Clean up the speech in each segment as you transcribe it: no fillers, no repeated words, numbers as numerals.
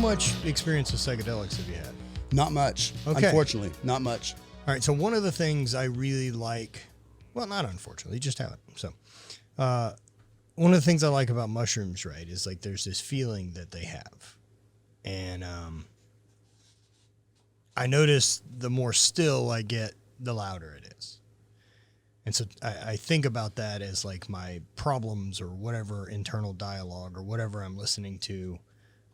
much experience with psychedelics have you had? Not much. Okay. Unfortunately, not much. All right. So one of the things I really like, well, not unfortunately, just haven't. So, one of the things I like about mushrooms, right, is like there's this feeling that they have. And I notice the more still I get, the louder it is. And so I think about that as like my problems or whatever internal dialogue or whatever I'm listening to.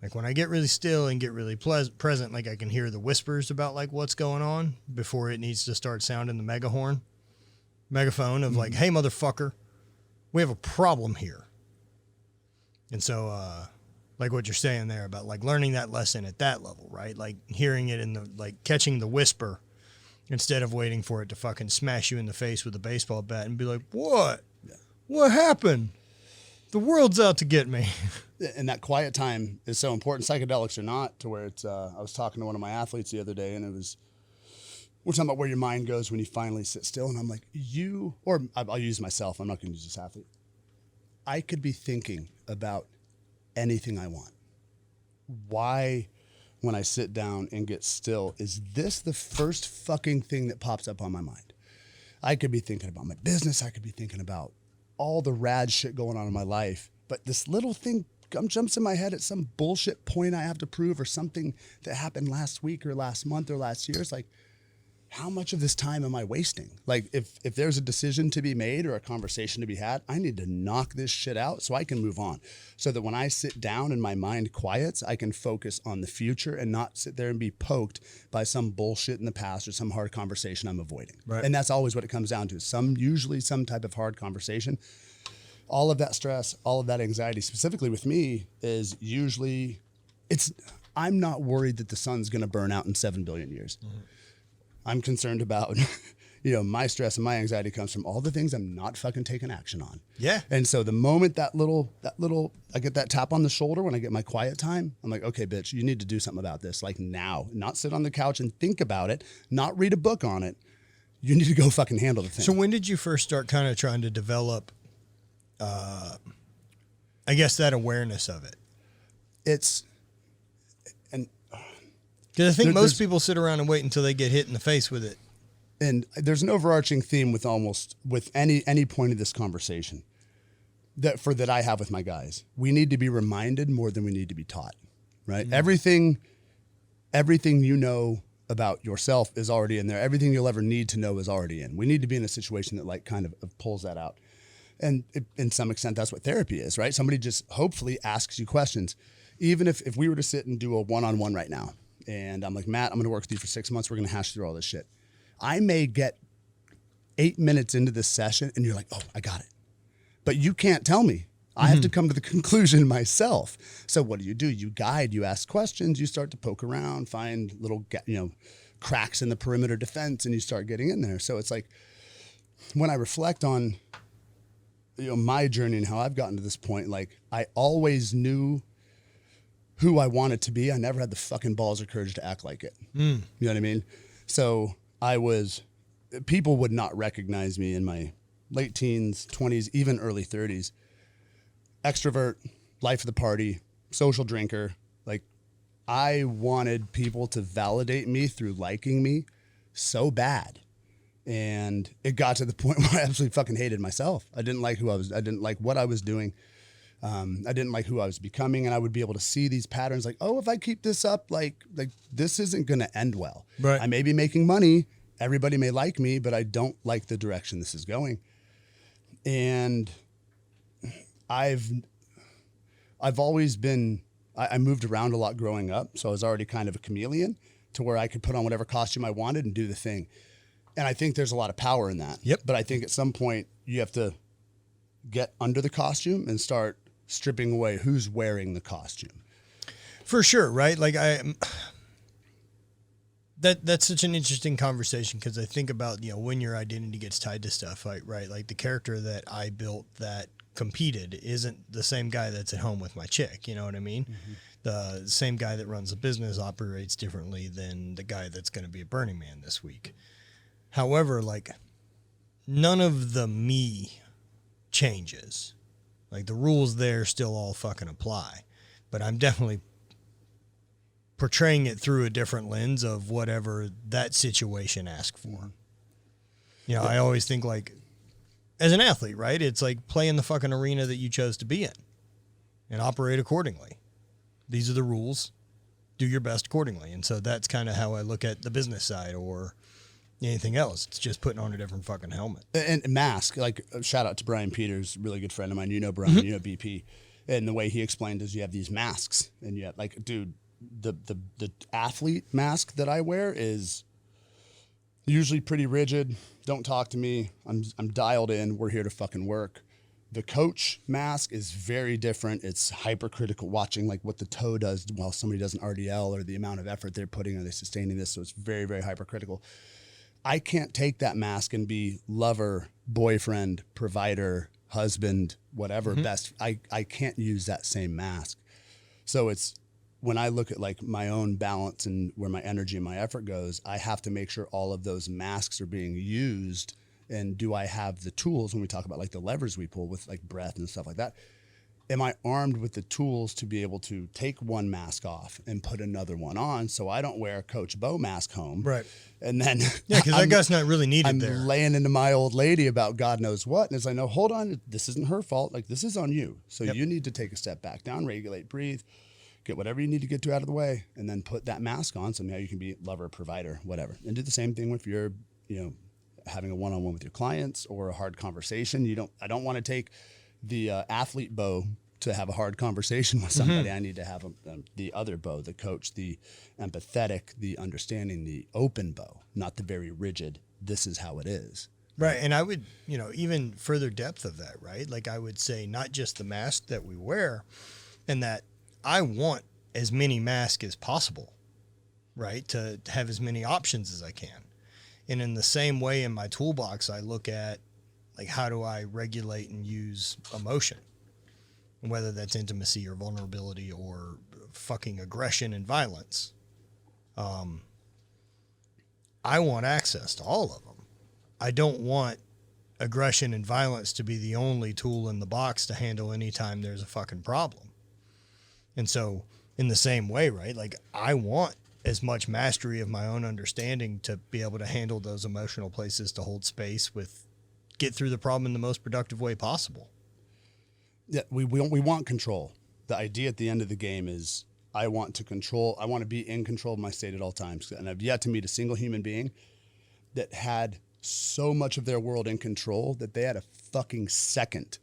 Like when I get really still and get really present, like I can hear the whispers about like what's going on before it needs to start sounding the megaphone of like, hey, motherfucker, we have a problem here. And so, like what you're saying there about like learning that lesson at that level, right? Like hearing it in the, like catching the whisper instead of waiting for it to fucking smash you in the face with a baseball bat and be like, what? Yeah. What happened? The world's out to get me. And that quiet time is so important. Psychedelics are not, to where it's, I was talking to one of my athletes the other day, and we're talking about where your mind goes when you finally sit still. And I'm like, I'll use myself. I'm not going to use this athlete. I could be thinking about anything I want. Why, when I sit down and get still, is this the first fucking thing that pops up on my mind? I could be thinking about my business. I could be thinking about all the rad shit going on in my life. But this little thing jumps in my head at some bullshit point I have to prove, or something that happened last week or last month or last year. It's like, how much of this time am I wasting? Like if there's a decision to be made or a conversation to be had, I need to knock this shit out so I can move on. So that when I sit down and my mind quiets, I can focus on the future and not sit there and be poked by some bullshit in the past or some hard conversation I'm avoiding. Right. And that's always what it comes down to. Usually some type of hard conversation. All of that stress, all of that anxiety, specifically with me, is usually I'm not worried that the sun's going to burn out in 7 billion years. Mm-hmm. I'm concerned about, my stress and my anxiety comes from all the things I'm not fucking taking action on. Yeah. And so the moment that little, I get that tap on the shoulder when I get my quiet time, I'm like, okay, bitch, you need to do something about this. Like now, not sit on the couch and think about it, not read a book on it. You need to go fucking handle the thing. So when did you first start kind of trying to develop, I guess, that awareness of it? Because I think most people sit around and wait until they get hit in the face with it. And there's an overarching theme with any point of this conversation that I have with my guys. We need to be reminded more than we need to be taught, right? Mm-hmm. Everything you know about yourself is already in there. Everything you'll ever need to know is already in. We need to be in a situation that like kind of pulls that out. And in some extent, that's what therapy is, right? Somebody just hopefully asks you questions. Even if we were to sit and do a one-on-one right now, and I'm like, Matt, I'm going to work with you for 6 months. We're going to hash through all this shit. I may get 8 minutes into this session and you're like, oh, I got it. But you can't tell me. I have to come to the conclusion myself. So what do? You guide, you ask questions, you start to poke around, find little, cracks in the perimeter defense, and you start getting in there. So it's like, when I reflect on, my journey and how I've gotten to this point, like I always knew who I wanted to be. I never had the fucking balls or courage to act like it. You know what I mean? So people would not recognize me in my late teens, 20s, even early 30s. Extrovert, life of the party, social drinker. Like I wanted people to validate me through liking me so bad. And it got to the point where I absolutely fucking hated myself. I didn't like who I was. I didn't like what I was doing. I didn't like who I was becoming, and I would be able to see these patterns like, oh, if I keep this up, like this isn't going to end well. Right. I may be making money. Everybody may like me, but I don't like the direction this is going. And I've always been, I moved around a lot growing up. So I was already kind of a chameleon to where I could put on whatever costume I wanted and do the thing. And I think there's a lot of power in that. Yep. But I think at some point you have to get under the costume and start stripping away who's wearing the costume. For sure, right? Like that's such an interesting conversation because I think about, when your identity gets tied to stuff, right? Like the character that I built that competed isn't the same guy that's at home with my chick, you know what I mean? Mm-hmm. The same guy that runs a business operates differently than the guy that's going to be at Burning Man this week. However, like none of the me changes. Like the rules there still all fucking apply, but I'm definitely portraying it through a different lens of whatever that situation asks for. You know, I always think like, as an athlete, right? It's like play in the fucking arena that you chose to be in and operate accordingly. These are the rules. Do your best accordingly. And so that's kind of how I look at the business side or anything else. It's just putting on a different fucking helmet. And mask, like shout out to Brian Peters, really good friend of mine. You know Brian, you know BP. And the way he explained is you have these masks and you have like, dude, the athlete mask that I wear is usually pretty rigid. Don't talk to me. I'm dialed in. We're here to fucking work. The coach mask is very different. It's hypercritical, watching like what the toe does while somebody does an RDL or the amount of effort they're putting. Are they sustaining this? So it's very, very hypercritical. I can't take that mask and be lover, boyfriend, provider, husband, whatever, best. I can't use that same mask. So it's when I look at like my own balance and where my energy and my effort goes, I have to make sure all of those masks are being used. And do I have the tools when we talk about like the levers we pull with like breath and stuff like that? Am I armed with the tools to be able to take one mask off and put another one on so I don't wear Coach Beau mask home? Right. And then Yeah, because that guy's not really needed I'm there. laying into my old lady about God knows what. And it's like, no, hold on. This isn't her fault. Like this is on you. So you need to take a step back down, regulate, breathe, get whatever you need to get to out of the way, and then put that mask on so now you can be lover, provider, whatever. And do the same thing with your, you know, having a one-on-one with your clients or a hard conversation. I don't want to take the athlete Beau to have a hard conversation with somebody. I need to have the other Beau, the coach, the empathetic, the understanding, the open Beau, not the very rigid, this is how it is. Right. And I would, you know, even further depth of that, right? Like I would say not just the mask that we wear, and that I want as many masks as possible, right? To have as many options as I can. And in the same way in my toolbox, I look at like, how do I regulate and use emotion? And whether that's intimacy or vulnerability or fucking aggression and violence. I want access to all of them. I don't want aggression and violence to be the only tool in the box to handle anytime there's a fucking problem. And so in the same way, right? Like I want as much mastery of my own understanding to be able to handle those emotional places, to hold space with, get through the problem in the most productive way possible. Yeah, we want control. The idea at the end of the game is I want to control. I want to be in control of my state at all times. And I've yet to meet a single human being that had so much of their world in control that they had a fucking second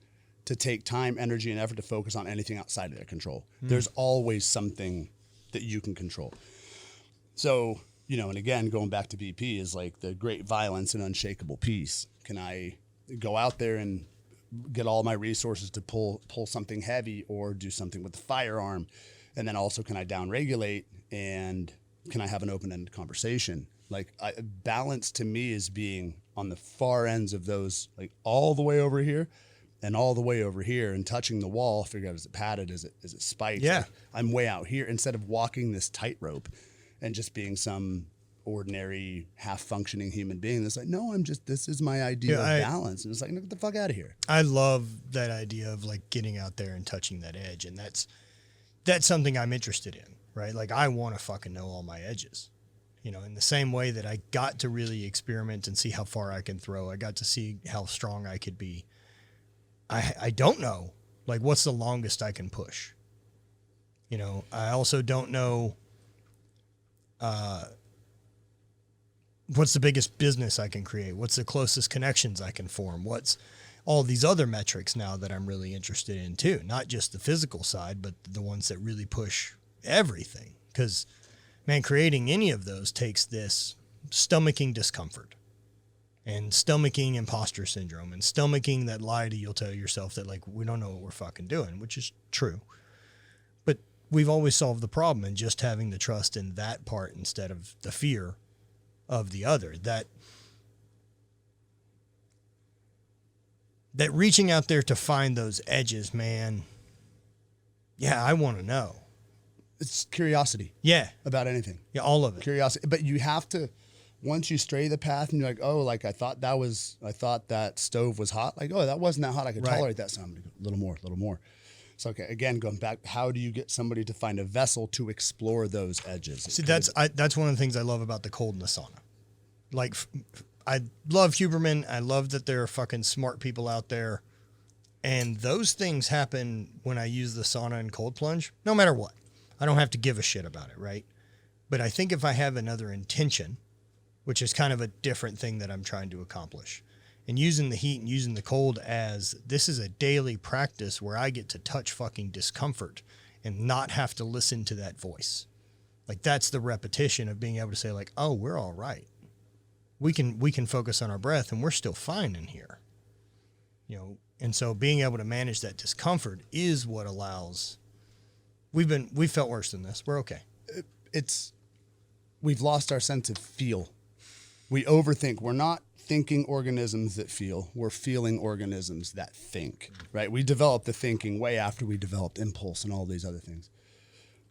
to take time, energy, and effort to focus on anything outside of their control. There's always something that you can control. So, you know, and again, going back to BP is like the great violence and unshakable peace. Can I go out there and get all my resources to pull something heavy or do something with the firearm? And then also, can I downregulate and can I have an open-ended conversation? Like balance to me is being on the far ends of those, like all the way over here and all the way over here and touching the wall, figure out, is it padded? Is it spiked? Yeah. Like, I'm way out here instead of walking this tightrope and just being some ordinary half-functioning human being that's like, no, this is my idea of balance. And it's like, no, get the fuck out of here. I love that idea of like getting out there and touching that edge. And that's something I'm interested in, right? Like I want to fucking know all my edges, you know, in the same way that I got to really experiment and see how far I can throw. I got to see how strong I could be. I don't know, like, what's the longest I can push? You know, I also don't know what's the biggest business I can create? What's the closest connections I can form? What's all these other metrics now that I'm really interested in too? Not just the physical side, but the ones that really push everything. Because, man, creating any of those takes this stomaching discomfort and stomaching imposter syndrome and stomaching that lie that you'll tell yourself that, like, we don't know what we're fucking doing, which is true. But we've always solved the problem in just having the trust in that part instead of the fear of the other. That reaching out there to find those edges, man. Yeah, I want to know. It's curiosity. Yeah. About anything. Yeah, all of it. Curiosity. But you have to, once you stray the path and you're like, oh, like I thought that stove was hot. Like, oh, that wasn't that hot. I could tolerate that. So I'm going to go a little more. So, okay, again, going back, how do you get somebody to find a vessel to explore those edges? See, that's one of the things I love about the cold and the sauna. Like, I love Huberman. I love that there are fucking smart people out there. And those things happen when I use the sauna and cold plunge, no matter what. I don't have to give a shit about it, right? But I think if I have another intention, which is kind of a different thing that I'm trying to accomplish, and using the heat and using the cold as this is a daily practice where I get to touch fucking discomfort and not have to listen to that voice. Like, that's the repetition of being able to say, like, oh, we're all right. We can focus on our breath and we're still fine in here. You know, and so being able to manage that discomfort is what allows. We've felt worse than this. We're okay. We've lost our sense of feel. We overthink. We're not thinking organisms that feel. We're feeling organisms that think, right? We developed the thinking way after we developed impulse and all these other things.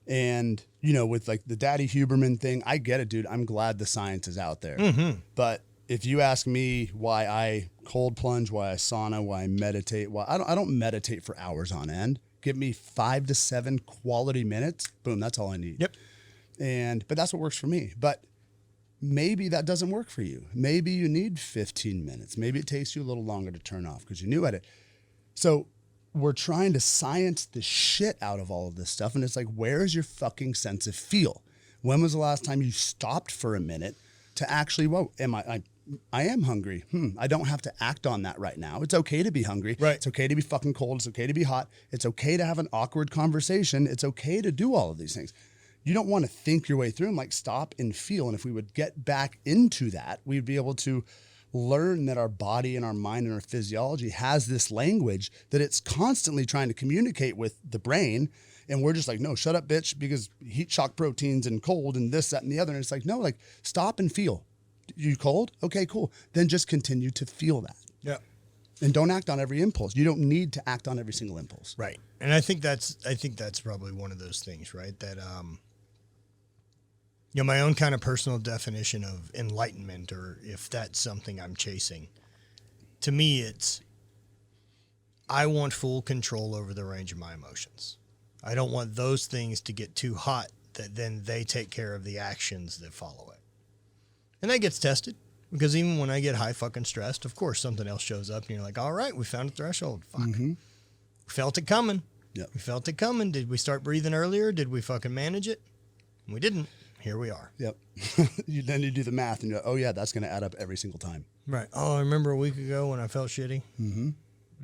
And, you know, with like the Daddy Huberman thing, I get it, dude. I'm glad the science is out there. Mm-hmm. But if you ask me why I cold plunge, why I sauna, why I meditate, why I don't meditate for hours on end. Give me 5 to 7 quality minutes. Boom, that's all I need. Yep. But that's what works for me. But maybe that doesn't work for you. Maybe you need 15 minutes. Maybe it takes you a little longer to turn off because you're new at it. So we're trying to science the shit out of all of this stuff. And it's like, where's your fucking sense of feel? When was the last time you stopped for a minute to actually, whoa, I am hungry. I don't have to act on that right now. It's okay to be hungry. Right. It's okay to be fucking cold. It's okay to be hot. It's okay to have an awkward conversation. It's okay to do all of these things. You don't want to think your way through them. Like, stop and feel. And if we would get back into that, we'd be able to learn that our body and our mind and our physiology has this language that it's constantly trying to communicate with the brain. And we're just like, no, shut up, bitch, because heat shock proteins and cold and this, that, and the other. And it's like, no, like, stop and feel. You cold? Okay, cool. Then just continue to feel that. Yeah. And don't act on every impulse. You don't need to act on every single impulse. Right. And I think that's probably one of those things, right? That, you know, my own kind of personal definition of enlightenment, or if that's something I'm chasing, to me, it's, I want full control over the range of my emotions. I don't want those things to get too hot that then they take care of the actions that follow it. And that gets tested, because even when I get high fucking stressed, of course, something else shows up and you're like, all right, we found a threshold. Fuck. Mm-hmm. We felt it coming. Yep. We felt it coming. Did we start breathing earlier? Did we fucking manage it? We didn't. Here we are. Yep. Then you do the math and you go, oh yeah, that's going to add up every single time. Right. Oh, I remember a week ago when I felt shitty. Mm-hmm.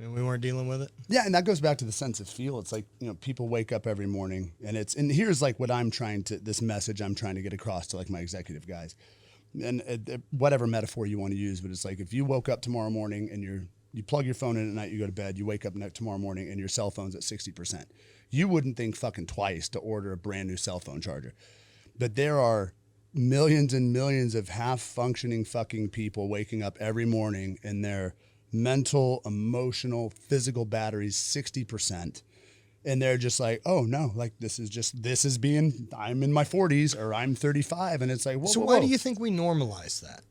And we weren't dealing with it. Yeah, and that goes back to the sense of feel. It's like, you know, people wake up every morning and here's like what this message I'm trying to get across to like my executive guys. And whatever metaphor you want to use, but it's like if you woke up tomorrow morning and you plug your phone in at night, you go to bed, you wake up tomorrow morning and your cell phone's at 60%. You wouldn't think fucking twice to order a brand new cell phone charger. But there are millions and millions of half-functioning fucking people waking up every morning and their mental, emotional, physical batteries 60%. And they're just like, oh no, like I'm in my 40s or I'm 35. And it's like, whoa, so whoa, why whoa. do you think we normalize that?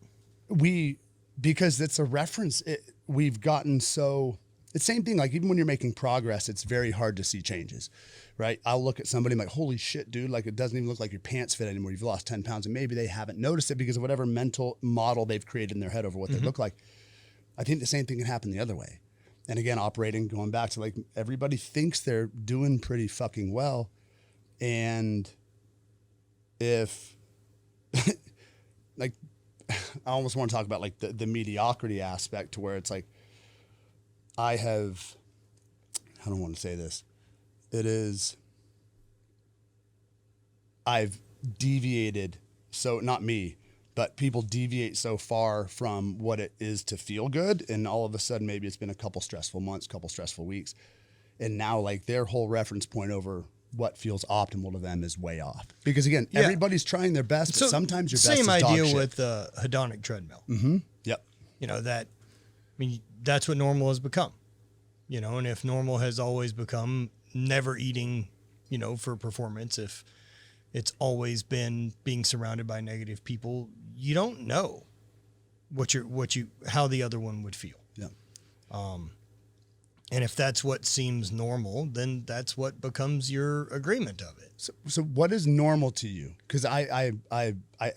Because it's a reference. We've gotten so, it's the same thing. Like even when you're making progress, it's very hard to see changes, right? I'll look at somebody and I'm like, holy shit, dude. Like it doesn't even look like your pants fit anymore. You've lost 10 pounds and maybe they haven't noticed it because of whatever mental model they've created in their head over what they look like. I think the same thing can happen the other way. And again, going back to like everybody thinks they're doing pretty fucking well. And if like, I almost want to talk about like the mediocrity aspect to where it's like, I don't want to say this. I've deviated. So not me, but people deviate so far from what it is to feel good. And all of a sudden, maybe it's been a couple stressful months, couple stressful weeks. And now like their whole reference point over what feels optimal to them is way off. Because again, everybody's trying their best, but sometimes your best is dog shit. Same idea with the hedonic treadmill. Mm-hmm. Yep. You know, that's what normal has become. You know, and if normal has always become never eating, you know, for performance, if it's always been being surrounded by negative people, you don't know how the other one would feel. Yeah. And if that's what seems normal, then that's what becomes your agreement of it. So what is normal to you? Because I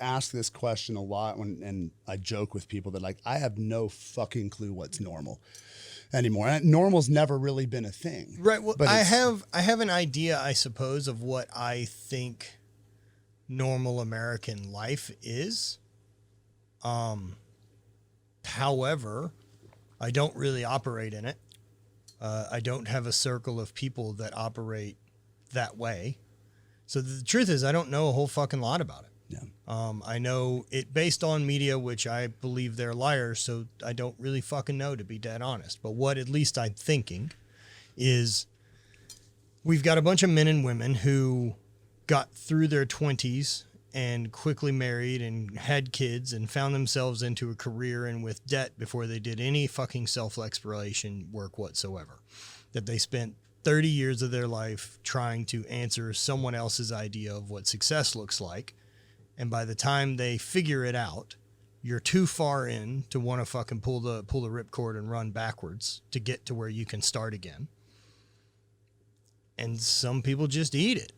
ask this question a lot and I joke with people that like, I have no fucking clue what's normal anymore. And normal's never really been a thing. Right. Well, but I have an idea, I suppose, of what I think normal American life is. However, I don't really operate in it. I don't have a circle of people that operate that way. So the truth is, I don't know a whole fucking lot about it. Yeah. I know it based on media, which I believe they're liars. So I don't really fucking know, to be dead honest. But what at least I'm thinking is we've got a bunch of men and women who got through their 20s and quickly married and had kids and found themselves into a career and with debt before they did any fucking self-exploration work whatsoever. That they spent 30 years of their life trying to answer someone else's idea of what success looks like. And by the time they figure it out, you're too far in to want to fucking pull the ripcord and run backwards to get to where you can start again. And some people just eat it.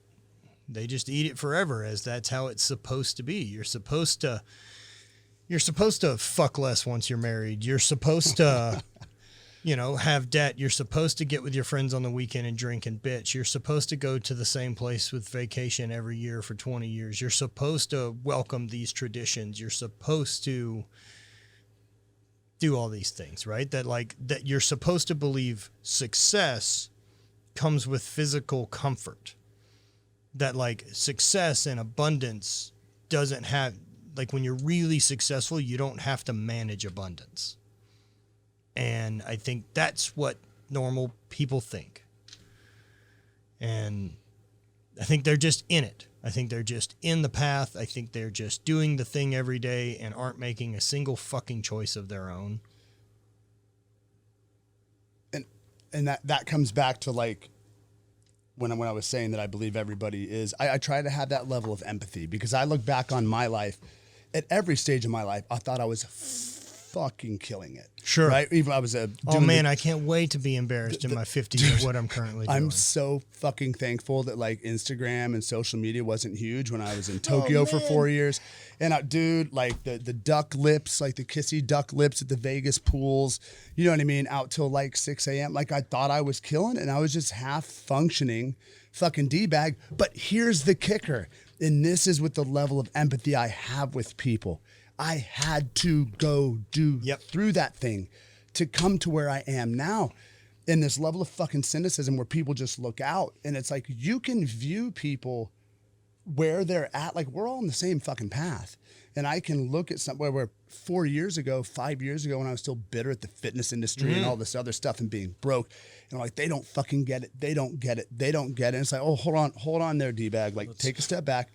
They just eat it forever, as that's how it's supposed to be. You're supposed to fuck less once you're married. You're supposed to, have debt. You're supposed to get with your friends on the weekend and drink and bitch. You're supposed to go to the same place with vacation every year for 20 years. You're supposed to welcome these traditions. You're supposed to do all these things, right? That you're supposed to believe success comes with physical comfort. That like success and abundance doesn't have, like when you're really successful, you don't have to manage abundance. And I think that's what normal people think. And I think they're just in it. I think they're just in the path. I think they're just doing the thing every day and aren't making a single fucking choice of their own. And that comes back to like, when I was saying that I believe everybody is, I try to have that level of empathy because I look back on my life at every stage of my life. I thought I was fucking killing it. Sure. Right. Even I was I can't wait to be embarrassed in my 50s at what I'm currently doing. I'm so fucking thankful that like Instagram and social media wasn't huge when I was in Tokyo for 4 years. And dude, like the duck lips, like the kissy duck lips at the Vegas pools, you know what I mean? Out till like 6 a.m. Like I thought I was killing it and I was just half functioning fucking D-bag. But here's the kicker. And this is with the level of empathy I have with people. I had to go through that thing to come to where I am now. In this level of fucking cynicism where people just look out and it's like you can view people where they're at. Like we're all on the same fucking path. And I can look at somewhere where 4 years ago, 5 years ago, when I was still bitter at the fitness industry and all this other stuff and being broke, and I'm like, they don't fucking get it. They don't get it. They don't get it. And it's like, oh, hold on there, D-bag. Like take a step back.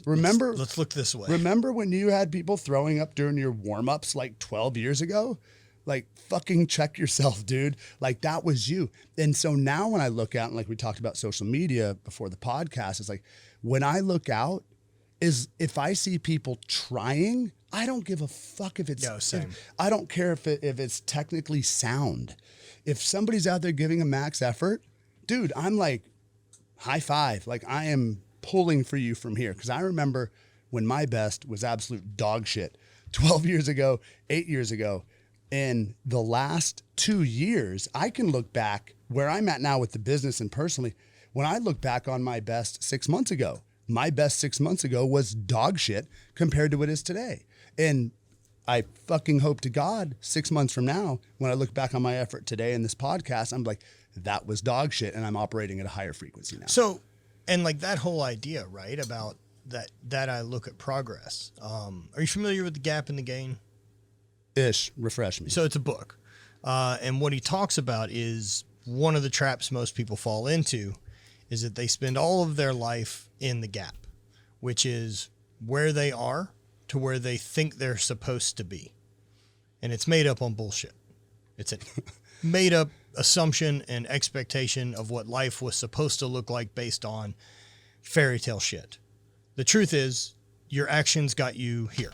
Remember, let's look this way. Remember when you had people throwing up during your warm-ups like 12 years ago? Like fucking check yourself, dude. Like that was you. And so now when I look out and like we talked about social media before the podcast, it's like when I look out is if I see people trying, I don't give a fuck if it's, I don't care if it's technically sound. If somebody's out there giving a max effort, dude, I'm like high five. Like I am pulling for you from here. Cause I remember when my best was absolute dog shit 12 years ago, 8 years ago. In the last 2 years, I can look back where I'm at now with the business and personally, when I look back on my best 6 months ago, my best 6 months ago was dog shit compared to what it is today. And I fucking hope to God 6 months from now, when I look back on my effort today in this podcast, I'm like, that was dog shit and I'm operating at a higher frequency now. So, and like that whole idea, right, about that I look at progress. Are you familiar with The Gap and the Gain? Ish, refresh me. So it's a book. And what he talks about is one of the traps most people fall into is that they spend all of their life in the gap, which is where they are to where they think they're supposed to be. And it's made up on bullshit. It's a made up assumption and expectation of what life was supposed to look like based on fairy tale shit. The truth is your actions got you here,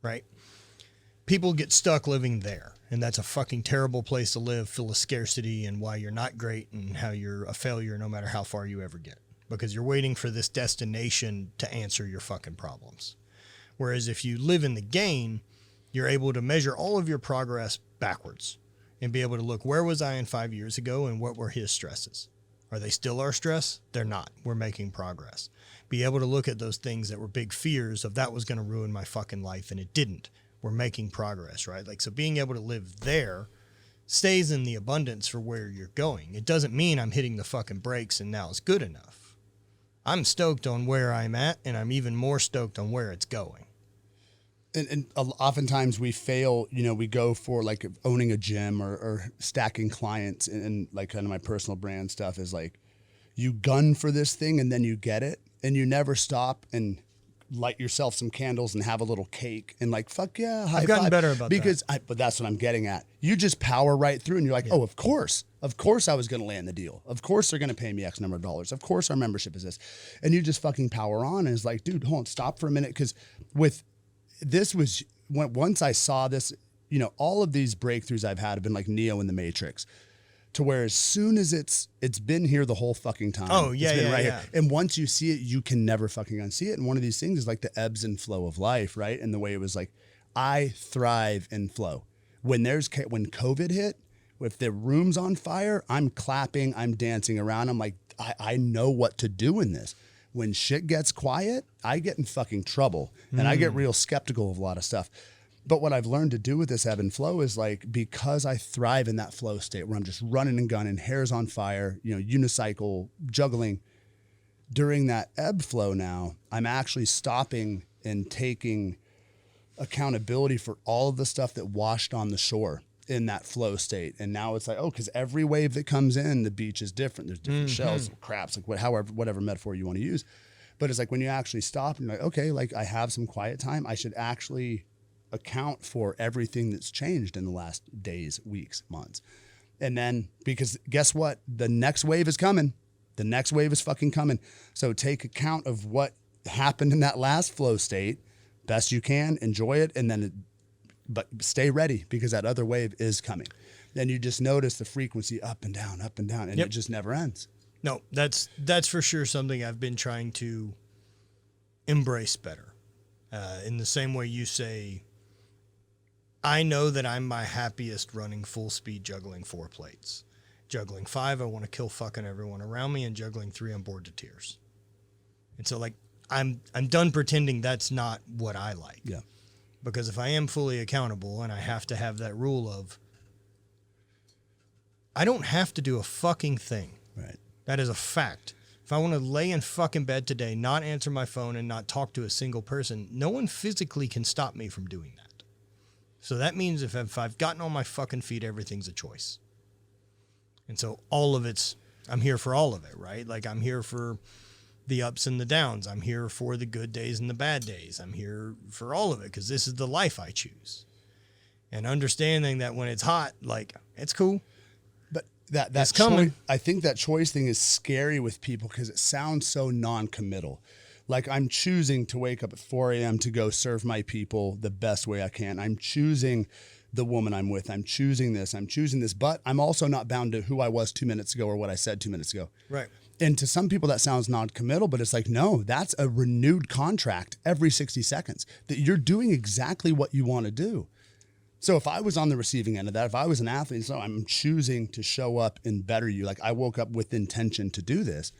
right? People get stuck living there. And that's a fucking terrible place to live, full of scarcity and why you're not great and how you're a failure no matter how far you ever get. Because you're waiting for this destination to answer your fucking problems. Whereas if you live in the game, you're able to measure all of your progress backwards and be able to look, where was I in 5 years ago and what were his stresses? Are they still our stress? They're not. We're making progress. Be able to look at those things that were big fears of that was going to ruin my fucking life, and it didn't. We're making progress, right? Like, so being able to live there stays in the abundance for where you're going. It doesn't mean I'm hitting the fucking brakes and now it's good enough. I'm stoked on where I'm at, and I'm even more stoked on where it's going. And oftentimes we fail, you know, we go for like owning a gym or stacking clients, and like kind of my personal brand stuff is like you gun for this thing and then you get it and you never stop and light yourself some candles and have a little cake and like, fuck yeah, high I've gotten five. better about because that. But that's what I'm getting at. You just power right through and you're like, oh, of course I was going to land the deal. Of course they're going to pay me X number of dollars. Of course our membership is this. And you just fucking power on. And it's like, dude, hold on, stop for a minute. Cause this was once I saw this, you know, all of these breakthroughs I've had have been like Neo in the Matrix, to where as soon as it's been here the whole fucking time. Oh yeah, it's been yeah. here. And once you see it, you can never fucking unsee it. And one of these things is like the ebbs and flow of life, right? And the way it was like, I thrive in flow. When COVID hit, if the room's on fire, I'm clapping, I'm dancing around. I'm like, I know what to do in this. When shit gets quiet, I get in fucking trouble and I get real skeptical of a lot of stuff. But what I've learned to do with this ebb and flow is like, because I thrive in that flow state where I'm just running and gunning, hair's on fire, you know, unicycle, juggling. During that ebb flow now, I'm actually stopping and taking accountability for all of the stuff that washed on the shore in that flow state. And now it's like, oh, because every wave that comes in, the beach is different. There's different shells, craps, like whatever metaphor you want to use. But it's like when you actually stop and you're like, okay, like I have some quiet time. I should actually account for everything that's changed in the last days, weeks, months. And then, because guess what? The next wave is coming. The next wave is fucking coming. So take account of what happened in that last flow state, best you can, enjoy it, and then but stay ready because that other wave is coming. Then you just notice the frequency up and down, and it just never ends. No, that's for sure something I've been trying to embrace better. In the same way you say, I know that I'm my happiest running full speed juggling 4 plates. Juggling 5, I want to kill fucking everyone around me, and juggling 3, I'm bored to tears. And so like I'm done pretending that's not what I like. Yeah. Because if I am fully accountable and I have to have that rule of, I don't have to do a fucking thing. Right. That is a fact. If I want to lay in fucking bed today, not answer my phone and not talk to a single person, no one physically can stop me from doing that. So that means if I've gotten on my fucking feet, everything's a choice. And so I'm here for all of it, right? Like I'm here for the ups and the downs. I'm here for the good days and the bad days. I'm here for all of it because this is the life I choose. And understanding that when it's hot, like it's cool. But that's coming. I think that choice thing is scary with people because it sounds so non-committal. Like I'm choosing to wake up at 4 a.m. to go serve my people the best way I can. I'm choosing the woman I'm with. I'm choosing this. But I'm also not bound to who I was 2 minutes ago or what I said 2 minutes ago. Right. And to some people that sounds non-committal, but it's like, no, that's a renewed contract every 60 seconds that you're doing exactly what you want to do. So if I was on the receiving end of that, if I was an athlete, so I'm choosing to show up and better you, like I woke up with intention to do this.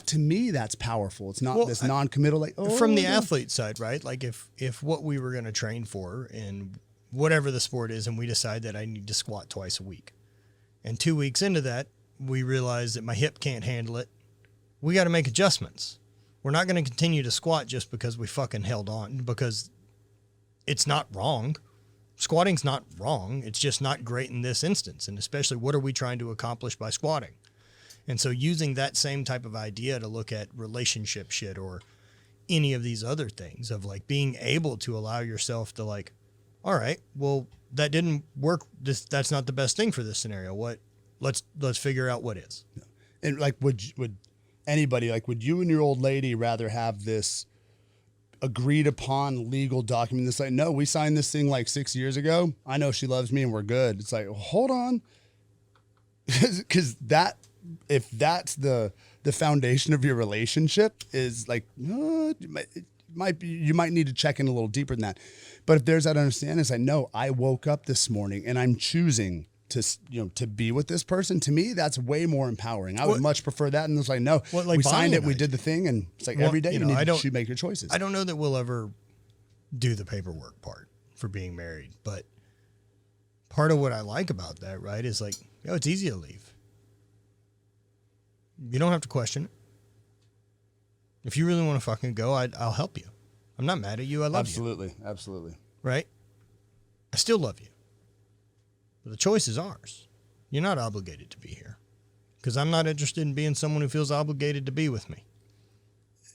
To me, that's powerful. It's not this non-committal, like, oh. From the athlete side, right? Like if what we were going to train for and whatever the sport is, and we decide that I need to squat twice a week. And 2 weeks into that, we realize that my hip can't handle it. We got to make adjustments. We're not going to continue to squat just because we fucking held on, because it's not wrong. Squatting's not wrong. It's just not great in this instance. And especially, what are we trying to accomplish by squatting? And so using that same type of idea to look at relationship shit or any of these other things of like being able to allow yourself to like, all right, well, that didn't work. That's not the best thing for this scenario. Let's figure out what is. And like, would anybody, like, would you and your old lady rather have this agreed upon legal document that's like, no, we signed this thing like 6 years ago. I know she loves me and we're good. It's like, hold on. Because if that's the foundation of your relationship is like, it might be, you might need to check in a little deeper than that. But if there's that understanding, it's like, no, I woke up this morning and I'm choosing to be with this person. To me, that's way more empowering. I would much prefer that. And it's like, no, we signed it, we did the thing, and it's like every day you need to make your choices. I don't know that we'll ever do the paperwork part for being married, but part of what I like about that, right, is like, it's easy to leave. You don't have to question it. If you really want to fucking go, I'll help you. I'm not mad at you. I love you. Absolutely. Right? I still love you. But the choice is ours. You're not obligated to be here. Because I'm not interested in being someone who feels obligated to be with me.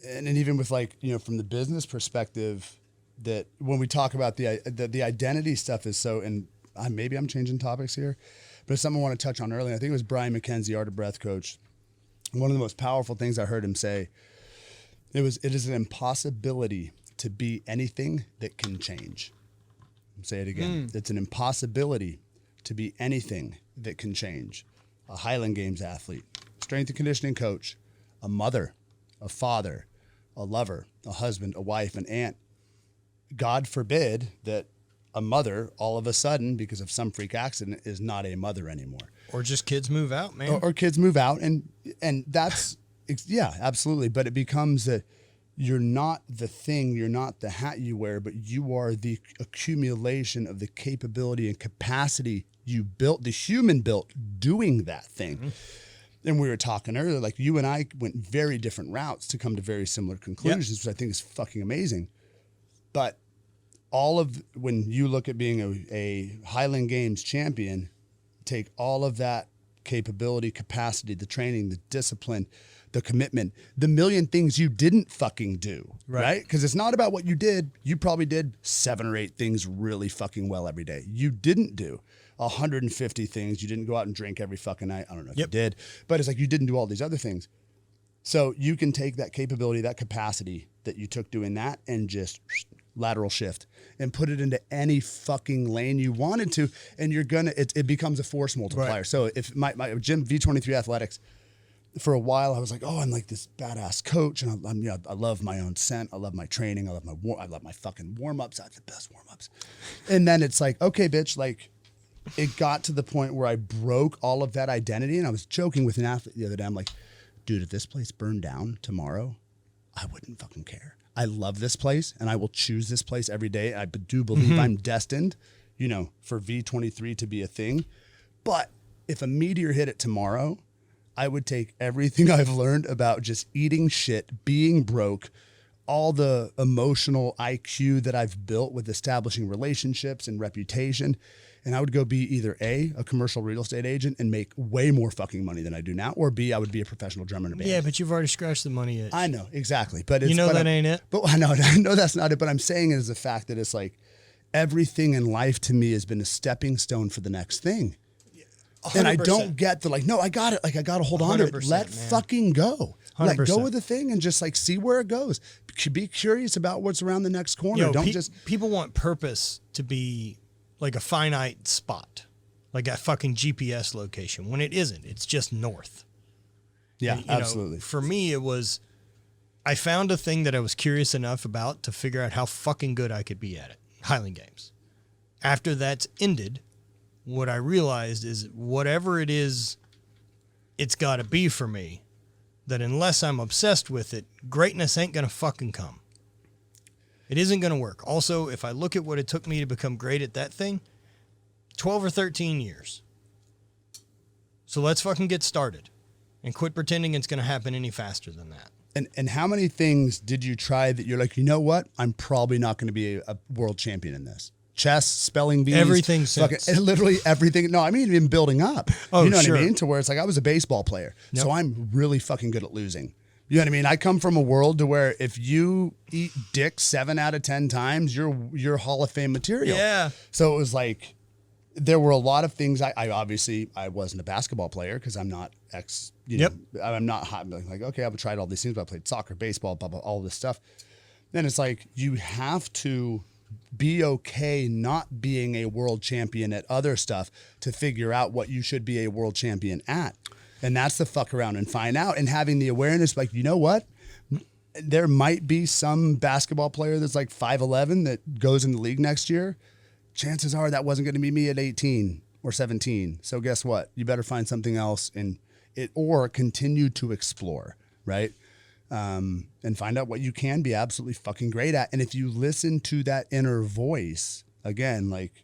And even with from the business perspective, that when we talk about the identity stuff is so, and maybe I'm changing topics here, but it's something I want to touch on earlier. I think it was Brian McKenzie, Art of Breath coach. One of the most powerful things I heard him say, it is an impossibility to be anything that can change. I'll say it again. It's an impossibility to be anything that can change. A Highland Games athlete, strength and conditioning coach, a mother, a father, a lover, a husband, a wife, an aunt. God forbid that a mother all of a sudden, because of some freak accident, is not a mother anymore. Or just kids move out, man. Or kids move out. And that's, yeah, absolutely. But it becomes that you're not the thing, you're not the hat you wear, but you are the accumulation of the capability and capacity you built, the human built, doing that thing. Mm-hmm. And we were talking earlier, like you and I went very different routes to come to very similar conclusions, which I think is fucking amazing. But when you look at being a Highland Games champion, take all of that capability, capacity, the training, the discipline, the commitment, the million things you didn't fucking do, right? Because it's not about what you did. You probably did 7 or 8 things really fucking well every day. You didn't do 150 things. You didn't go out and drink every fucking night. I don't know if you did, but it's like you didn't do all these other things. So you can take that capability, that capacity that you took doing that and just lateral shift and put it into any fucking lane you wanted to. And it becomes a force multiplier. Right. So if my gym V23 athletics, for a while I was like, oh, I'm like this badass coach. And I love my own scent. I love my training. I love my fucking warm-ups. I have the best warm-ups. And then it's like, okay, bitch, like it got to the point where I broke all of that identity. And I was joking with an athlete the other day. I'm like, dude, if this place burned down tomorrow, I wouldn't fucking care. I love this place and I will choose this place every day. I do believe I'm destined, for V23 to be a thing. But if a meteor hit it tomorrow, I would take everything I've learned about just eating shit, being broke, all the emotional IQ that I've built with establishing relationships and reputation, and I would go be either A, a commercial real estate agent and make way more fucking money than I do now, or B, I would be a professional drummer in a band. Yeah, but you've already scratched the money itch. I know, exactly. But ain't it. But I know that's not it, but I'm saying it as a fact that it's like everything in life to me has been a stepping stone for the next thing. 100%. And I don't get the no, I got it. Like I got to hold on to it. Let fucking go. 100%. Let go of the thing and just like see where it goes. Be curious about what's around the next corner. People want purpose to be like a finite spot, like a fucking GPS location when it isn't. It's just north. Yeah, absolutely. For me, I found a thing that I was curious enough about to figure out how fucking good I could be at it. Highland Games. After that's ended, what I realized is whatever it is, it's got to be for me, that unless I'm obsessed with it, greatness ain't going to fucking come. It isn't going to work. Also, if I look at what it took me to become great at that thing, 12 or 13 years. So let's fucking get started and quit pretending it's going to happen any faster than that. And how many things did you try that you're like, you know what? I'm probably not going to be a world champion in this. Chess, spelling bees. Everything literally everything. No, I mean even building up. Oh, you know sure. what I mean? To where it's like I was a baseball player. Yep. So I'm really fucking good at losing. You know what I mean? I come from a world to where if you eat dick 7 out of 10 times, you're Hall of Fame material. Yeah. So it was like there were a lot of things. I obviously wasn't a basketball player because I'm not I'm not hot. Like, okay, I've tried all these things, but I played soccer, baseball, blah, blah, all this stuff. then it's like you have to be okay not being a world champion at other stuff to figure out what you should be a world champion at. And that's the fuck around and find out, and having the awareness, like, you know what? There might be some basketball player that's like 5'11" that goes in the league next year. Chances are that wasn't going to be me at 18 or 17. So guess what? You better find something else in it, or continue to explore, right? And find out what you can be absolutely fucking great at. And if you listen to that inner voice, again, like,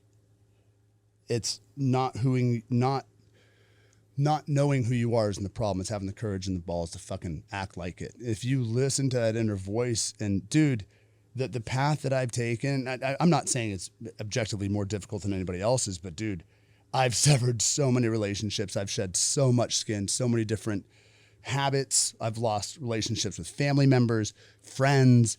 it's not knowing who you are isn't the problem. It's having the courage and the balls to fucking act like it. If you listen to that inner voice, and dude, the path that I've taken, I'm not saying it's objectively more difficult than anybody else's, but dude, I've severed so many relationships. I've shed so much skin, so many different habits. I've lost relationships with family members, friends.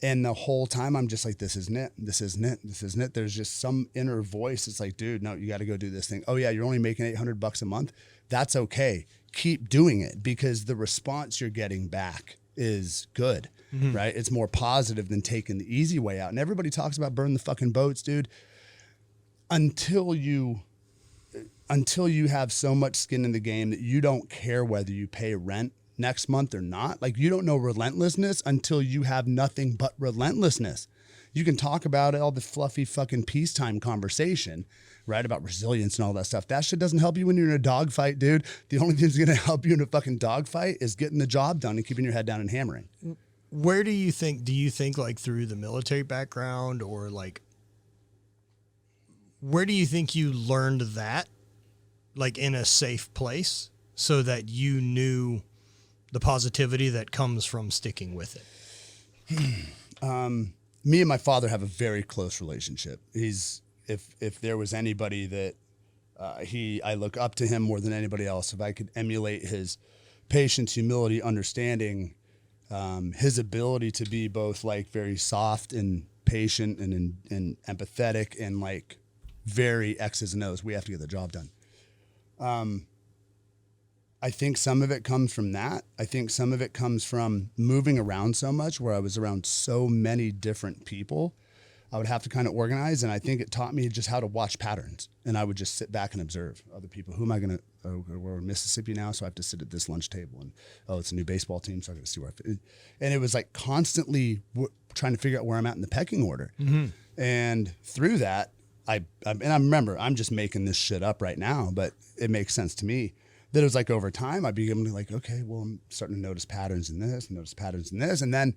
And the whole time I'm just like, this isn't it. This isn't it. This isn't it. There's just some inner voice. It's like, dude, no, you got to go do this thing. Oh yeah, you're only making $800 a month. That's okay. Keep doing it, because the response you're getting back is good, right? It's more positive than taking the easy way out. And everybody talks about burn the fucking boats, dude. Until you have so much skin in the game that you don't care whether you pay rent next month or not. Like, you don't know relentlessness until you have nothing but relentlessness. You can talk about all the fluffy fucking peacetime conversation, right? About resilience and all that stuff. That shit doesn't help you when you're in a dogfight, dude. The only thing that's going to help you in a fucking dogfight is getting the job done and keeping your head down and hammering. Where do you think like through the military background, or like, where do you think you learned that, like, in a safe place, so that you knew the positivity that comes from sticking with it? Me and my father have a very close relationship. If there was anybody that I look up to him more than anybody else. If I could emulate his patience, humility, understanding, his ability to be both like very soft and patient and empathetic, and like very X's and O's. We have to get the job done. I think some of it comes from that. I think some of it comes from moving around so much, where I was around so many different people. I would have to kind of organize, and I think it taught me just how to watch patterns. And I would just sit back and observe other people. Who am I going to? Oh, we're in Mississippi now, so I have to sit at this lunch table. And oh, it's a new baseball team, so I got to see where I fit. And it was like constantly trying to figure out where I'm at in the pecking order. And through that, I remember, I'm just making this shit up right now, but it makes sense to me. That it was like over time, I'd be like, okay, well, I'm starting to notice patterns in this, and then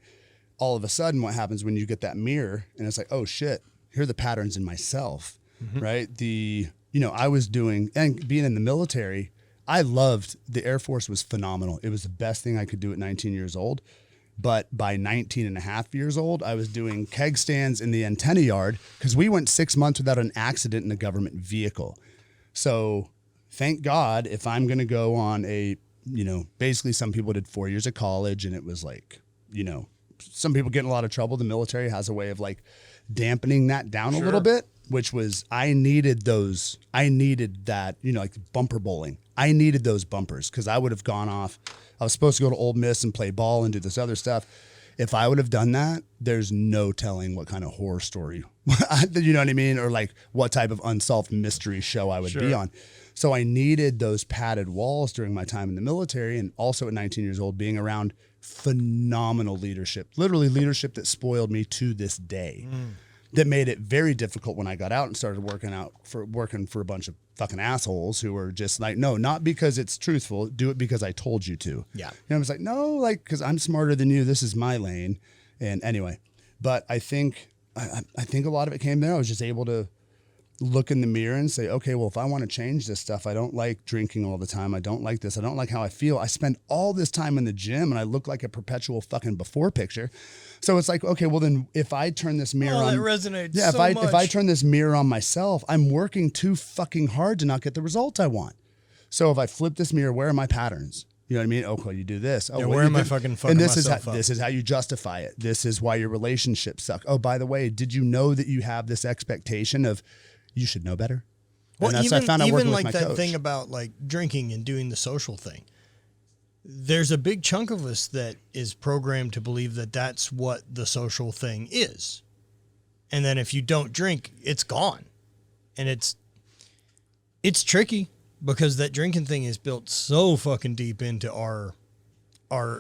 all of a sudden, what happens when you get that mirror, and it's like, oh shit, here are the patterns in myself, right? I was doing, and being in the military, I loved, the Air Force was phenomenal. It was the best thing I could do at 19 years old. But by 19 and a half years old, I was doing keg stands in the antenna yard, because we went 6 months without an accident in a government vehicle. So thank God, if I'm going to go on basically some people did 4 years of college, and it was like, some people get in a lot of trouble. The military has a way of like dampening that down a little bit, which was, I needed that, like bumper bowling. I needed those bumpers, because I would have gone off. I was supposed to go to Ole Miss and play ball and do this other stuff. If I would have done that, there's no telling what kind of horror story, you know what I mean? Or like what type of unsolved mystery show I would be on. So I needed those padded walls during my time in the military, and also at 19 years old, being around phenomenal leadership, literally leadership that spoiled me to this day, that made it very difficult when I got out and started working for a bunch of fucking assholes who were just like, no, not because it's truthful, do it because I told you to. Yeah. And I was like, no, like, because I'm smarter than you. This is my lane. And anyway, but I think a lot of it came there. I was just able to look in the mirror and say, okay, well, if I want to change this stuff, I don't like drinking all the time. I don't like this. I don't like how I feel. I spend all this time in the gym and I look like a perpetual fucking before picture. So it's like, okay, well then if I turn this mirror on, that resonates. Yeah. So if I turn this mirror on myself, I'm working too fucking hard to not get the results I want. So if I flip this mirror, where are my patterns? You know what I mean? Okay, you do this. Oh, where am I fucking and this myself up? This is how you justify it. This is why your relationships suck. Oh, by the way, did you know that you have this expectation of, you should know better? Well, and that's even, I found out even like that coach. Thing about like drinking and doing the social thing. there's a big chunk of us that is programmed to believe that that's what the social thing is. And then if you don't drink, it's gone. And it's tricky because that drinking thing is built so fucking deep into our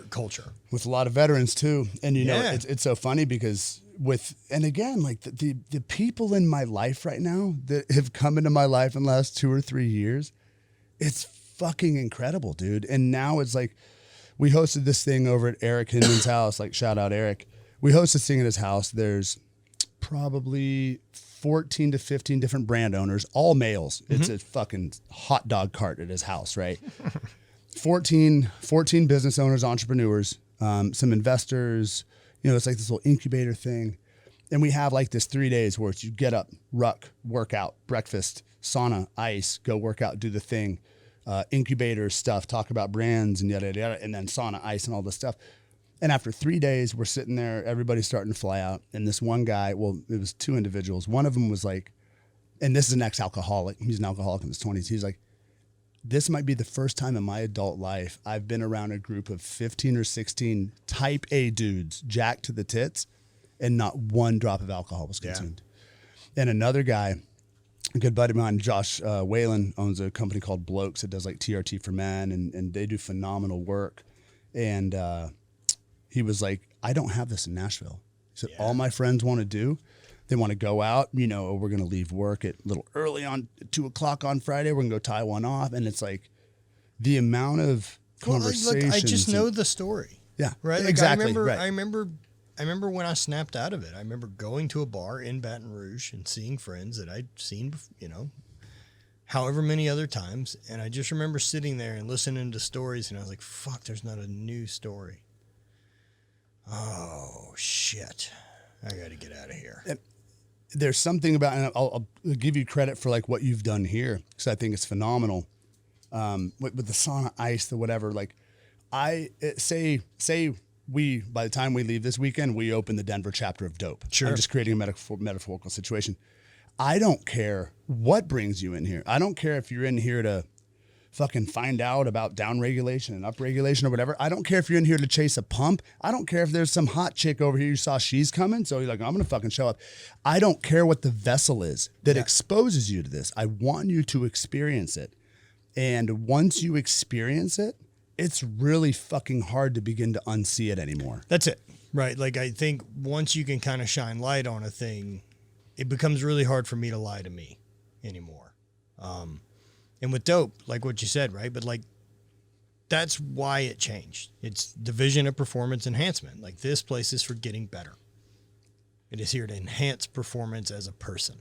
culture. With a lot of veterans too. And you know, Yeah. it's so funny because and again, like the people in my life right now that have come into my life in the last 2 or 3 years, it's fucking incredible, dude. And now it's like, we hosted this thing over at Eric Hinman's house, like shout out Eric. We host this thing at his house. There's probably 14 to 15 different brand owners, all males. Mm-hmm. It's a fucking hot dog cart at his house, right? 14 business owners, entrepreneurs, some investors, you know, it's like this little incubator thing. And we have like this 3 days where it's you get up, ruck, workout, breakfast, sauna, ice, go work out, do the thing, incubator stuff, talk about brands and yada, yada, and then sauna, ice and all this stuff. And after 3 days, we're sitting there, everybody's starting to fly out. And this one guy, well, it was 2 individuals. One of them was like, and this is an ex-alcoholic. He's an alcoholic in his 20s. He's like, this might be the first time in my adult life I've been around a group of 15 or 16 type A dudes, jacked to the tits, and not one drop of alcohol was consumed. Yeah. And another guy, a good buddy of mine, Josh Whalen, owns a company called Blokes that does like TRT for men, and they do phenomenal work. And he was like, I don't have this in Nashville. He said, all my friends want to do, they want to go out, you know, we're going to leave work at a little early on 2:00 on Friday. We're going to go tie one off. And it's like the amount of conversations. I just know the story. Yeah, right. Like exactly. I remember when I snapped out of it. I remember going to a bar in Baton Rouge and seeing friends that I'd seen, you know, however many other times. And I just remember sitting there and listening to stories. And I was like, fuck, there's not a new story. Oh, shit. I got to get out of here. There's something about, and I'll give you credit for like what you've done here, because I think it's phenomenal. With the sauna, ice, the whatever, like say we, by the time we leave this weekend, we open the Denver chapter of Dope. Sure. I'm just creating a metaphorical situation. I don't care what brings you in here. I don't care if you're in here to fucking find out about down regulation and up regulation or whatever. I don't care if you're in here to chase a pump. I don't care if there's some hot chick over here you saw she's coming, so you're like, I'm going to fucking show up. I don't care what the vessel is that exposes you to this. I want you to experience it. And once you experience it, it's really fucking hard to begin to unsee it anymore. That's it. Right. Like, I think once you can kind of shine light on a thing, it becomes really hard for me to lie to me anymore. And with Dope, like what you said, right? But like, that's why it changed. It's division of performance enhancement. Like, this place is for getting better. It is here to enhance performance as a person,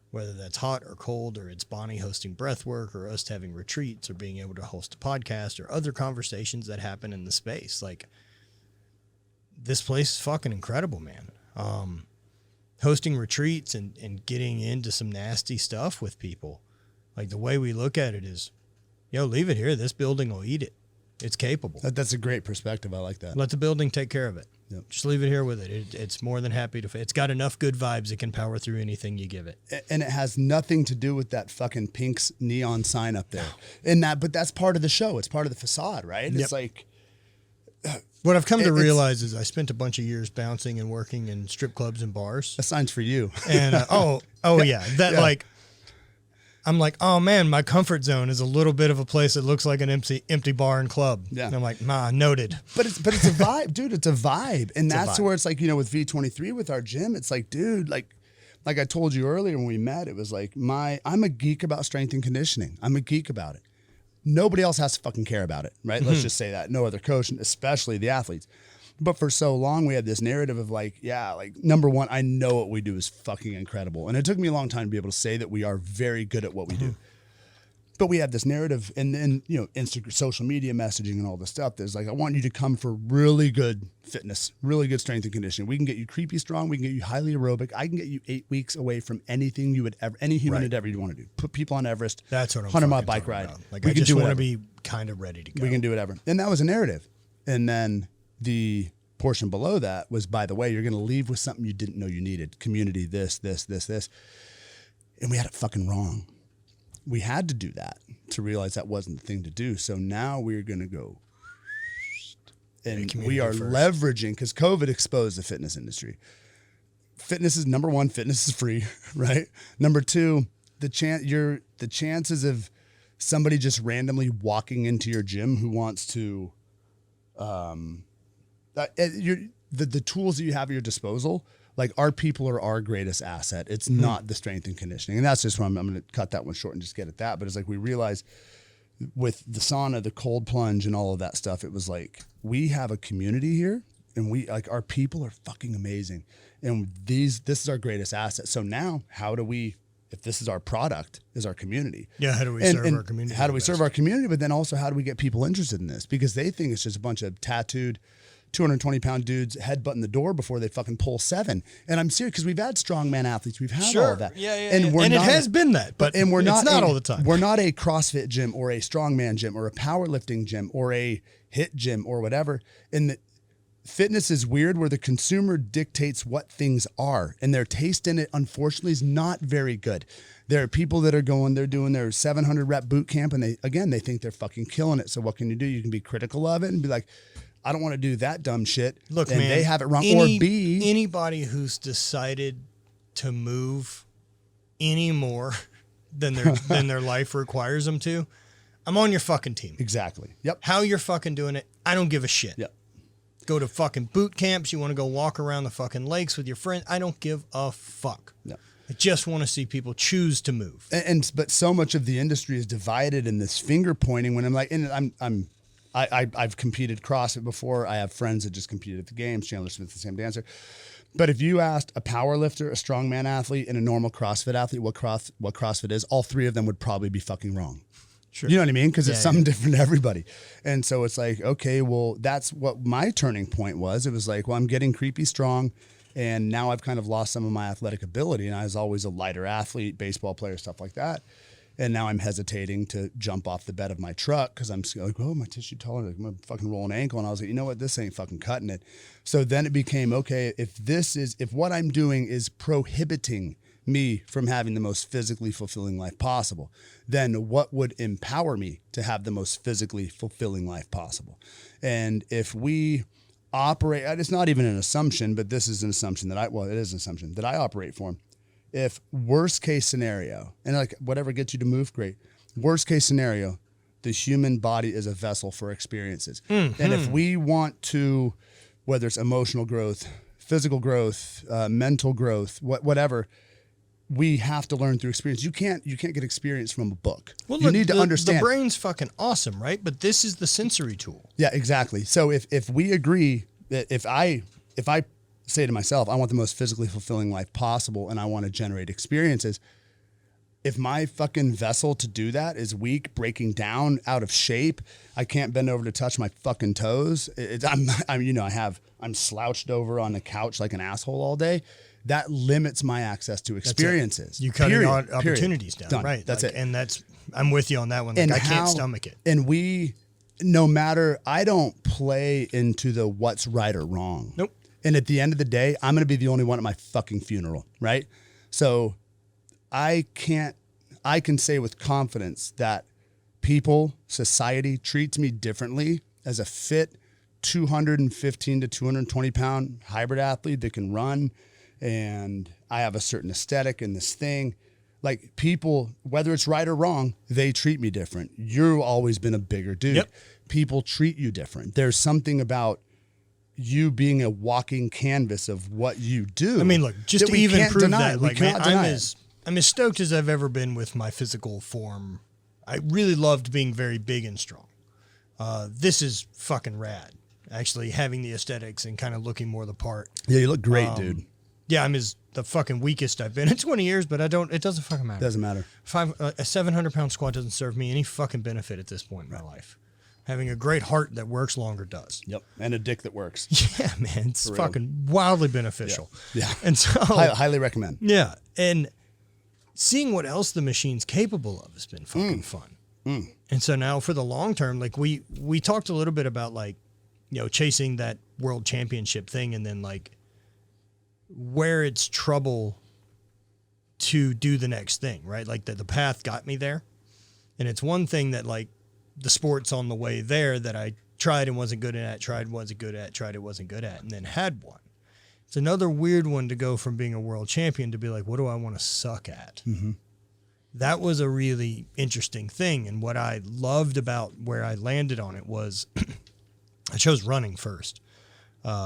whether that's hot or cold, or it's Bonnie hosting breath work, or us having retreats, or being able to host a podcast, or other conversations that happen in the space. Like, this place is fucking incredible, man. Hosting retreats and getting into some nasty stuff with people. Like, the way we look at it is, yo, leave it here. This building will eat it. It's capable. That's a great perspective. I like that. Let the building take care of it. Yep. Just leave it here with it. It's more than happy to. It's got enough good vibes. It can power through anything you give it. And it has nothing to do with that fucking Pink's neon sign up there. But that's part of the show. It's part of the facade, right? Yep. It's like, what I've come to realize is I spent a bunch of years bouncing and working in strip clubs and bars. that sign's for you. And like, I'm like, oh man, my comfort zone is a little bit of a place that looks like an empty bar and club. Yeah. And I'm like, noted. But it's a vibe, dude. It's a vibe. And that's vibe. where it's like, you know, with V23, with our gym, it's like, dude, like I told you earlier when we met, it was like I'm a geek about strength and conditioning. I'm a geek about it. Nobody else has to fucking care about it, right? Let's just say that. No other coach, especially the athletes. But for so long, we had this narrative of like, number one, I know what we do is fucking incredible. And it took me a long time to be able to say that we are very good at what we do. But we had this narrative, and then, you know, Instagram, social media messaging and all this stuff. There's like, I want you to come for really good fitness, really good strength and conditioning. We can get you creepy strong. We can get you highly aerobic. I can get you 8 weeks away from anything you would ever, any human endeavor you want to do. Put people on Everest. That's what I'm 100-mile bike ride. About. Like, I just want to be kind of ready to go. We can do whatever. And that was a narrative. And then the portion below that was, by the way, you're going to leave with something you didn't know you needed. Community, this. And we had it fucking wrong. We had to do that to realize that wasn't the thing to do. So now we're going to go and community we are first. leveraging, because COVID exposed the fitness industry. Fitness is number one. Fitness is free, right? Number two, the chances of somebody just randomly walking into your gym who wants to, the tools that you have at your disposal, like our people are our greatest asset. It's not the strength and conditioning. And that's just why I'm going to cut that one short and just get at that. But it's like, we realize with the sauna, the cold plunge and all of that stuff, it was like, we have a community here and our people are fucking amazing. And this is our greatest asset. So now how do we, if this is our product, is our community. Yeah, how do we serve our community? How do we serve our community? But then also, how do we get people interested in this? Because they think it's just a bunch of tattooed 220-pound dudes headbutting the door before they fucking pull 7. And I'm serious, because we've had strongman athletes. We've had all of that. Yeah. And it has been that, but it's not all the time. We're not a CrossFit gym or a strongman gym or a powerlifting gym or a HIIT gym or whatever. And fitness is weird, where the consumer dictates what things are, and their taste in it, unfortunately, is not very good. There are people that are they're doing their 700 rep boot camp, and they think they're fucking killing it. So what can you do? You can be critical of it and be like, I don't want to do that dumb shit. Look, and man, they have it wrong. Or B, anybody who's decided to move any more than their life requires them to, I'm on your fucking team. Exactly. Yep. How you're fucking doing it, I don't give a shit. Yep. Go to fucking boot camps. You want to go walk around the fucking lakes with your friends. I don't give a fuck. Yep. I just want to see people choose to move. But so much of the industry is divided in this finger pointing. When I'm like, and I've competed CrossFit before. I have friends that just competed at the games. Chandler Smith, the same dancer. But if you asked a power lifter, a strongman athlete, and a normal CrossFit athlete what CrossFit is, all three of them would probably be fucking wrong. Sure. You know what I mean? Because it's something different to everybody. And so it's like, okay, well, that's what my turning point was. It was like, well, I'm getting creepy strong, and now I've kind of lost some of my athletic ability. And I was always a lighter athlete, baseball player, stuff like that. And now I'm hesitating to jump off the bed of my truck because I'm like, oh, my tissue tolerance, I'm going to fucking roll an ankle. And I was like, you know what? This ain't fucking cutting it. So then it became, okay, if what I'm doing is prohibiting me from having the most physically fulfilling life possible, then what would empower me to have the most physically fulfilling life possible? And if we operate, it's not even an assumption, but this is an assumption it is an assumption that I operate from. If worst case scenario, and like whatever gets you to move, great. Worst case scenario, the human body is a vessel for experiences. Mm-hmm. And if we want to, whether it's emotional growth, physical growth, mental growth, whatever, we have to learn through experience. You can't get experience from a book. Well, you need to understand. The brain's fucking awesome, right? But this is the sensory tool. Yeah, exactly. So if we agree that if I say to myself, I want the most physically fulfilling life possible and I want to generate experiences, if my fucking vessel to do that is weak, breaking down, out of shape, I can't bend over to touch my fucking toes. I'm slouched over on the couch like an asshole all day. That limits my access to experiences. You cutting opportunities down, Done. right? That's it. And I'm with you on that one. Like, I can't stomach it. And I don't play into the what's right or wrong. Nope. And at the end of the day, I'm going to be the only one at my fucking funeral, right? So I can say with confidence that society treats me differently as a fit 215 to 220 pound hybrid athlete that can run, and I have a certain aesthetic in this thing. Like, people, whether it's right or wrong, they treat me different. You've always been a bigger dude. Yep. People treat you different. There's something about you being a walking canvas of what you do. I mean, look, just to even prove that, like, man, I'm as stoked as I've ever been with my physical form. I really loved being very big and strong. This is fucking rad, actually, having the aesthetics and kind of looking more the part. Yeah, you look great, dude. Yeah, I'm the fucking weakest I've been in 20 years, but it doesn't fucking matter. Doesn't matter. A 700-pound squat doesn't serve me any fucking benefit at this point in my life. Having a great heart that works longer does. Yep. And a dick that works. Yeah, man. It's fucking wildly beneficial. Yeah. And so highly recommend. Yeah. And seeing what else the machine's capable of has been fucking fun. Mm. And so now for the long term, like we talked a little bit about, like, chasing that world championship thing, and then like where it's trouble to do the next thing, right? Like the path got me there. And it's one thing that, like, the sport's on the way there that I tried and wasn't good at, tried and wasn't good at, tried and wasn't good at, and then had one. It's another weird one to go from being a world champion to be like, what do I want to suck at? Mm-hmm. That was a really interesting thing. And what I loved about where I landed on it was I chose running first,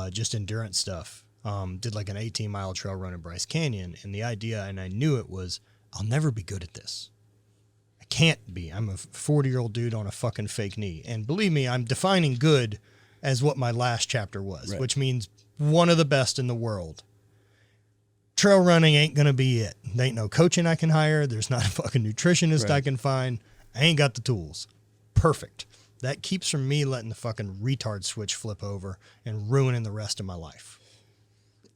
just endurance stuff. Did like an 18-mile trail run in Bryce Canyon. And the idea, and I knew it, was I'll never be good at this. I can't be. I'm a 40-year-old dude on a fucking fake knee. And believe me, I'm defining good as what my last chapter was, right. which means one of the best in the world. Trail running ain't going to be it. There ain't no coaching I can hire. There's not a fucking nutritionist I can find. I ain't got the tools. Perfect. That keeps from me letting the fucking retard switch flip over and ruining the rest of my life.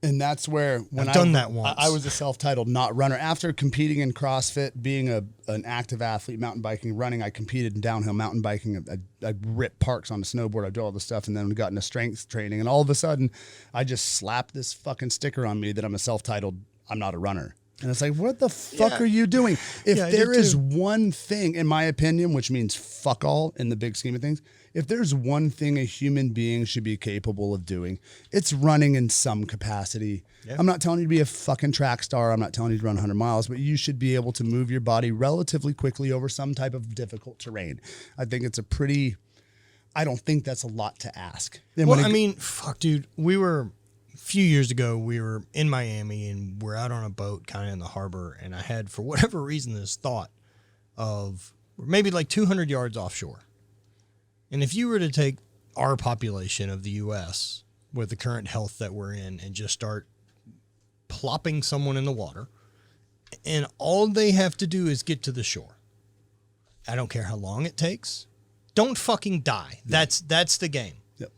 And that's where when I've done that once. I was a self-titled not runner. After competing in CrossFit, being an active athlete, mountain biking, running, I competed in downhill mountain biking. I ripped parks on the snowboard. I do all this stuff, and then we got into strength training. And all of a sudden, I just slapped this fucking sticker on me that I'm a self-titled, I'm not a runner. And it's like, what the fuck are you doing? If there is one thing, in my opinion, which means fuck all in the big scheme of things, if there's one thing a human being should be capable of doing, it's running in some capacity. Yeah. I'm not telling you to be a fucking track star. I'm not telling you to run 100 miles, but you should be able to move your body relatively quickly over some type of difficult terrain. I think it's I don't think that's a lot to ask. Well, I mean, fuck, dude, a few years ago, we were in Miami and we're out on a boat kind of in the harbor. And I had, for whatever reason, this thought of maybe like 200 yards offshore. And if you were to take our population of the U.S. with the current health that we're in and just start plopping someone in the water, and all they have to do is get to the shore. I don't care how long it takes. Don't fucking die. Yep. That's the game. Yep.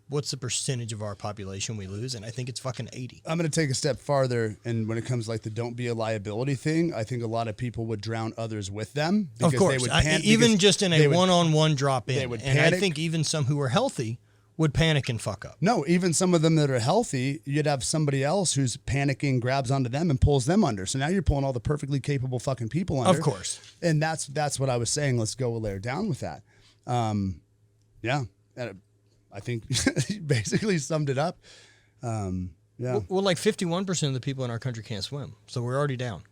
What's the percentage of our population we lose? And I think it's fucking 80. I'm going to take a step farther. And when it comes to like the don't be a liability thing, I think a lot of people would drown others with them. Of course. They would even just in a one-on-one drop in. They would and panic. I think even some who are healthy would panic and fuck up. No, even some of them that are healthy, you'd have somebody else who's panicking, grabs onto them and pulls them under. So now you're pulling all the perfectly capable fucking people under. Of course. And that's what I was saying. Let's go a layer down with that. Yeah. I think you basically summed it up. Yeah. Well, like 51% of the people in our country can't swim. So we're already down.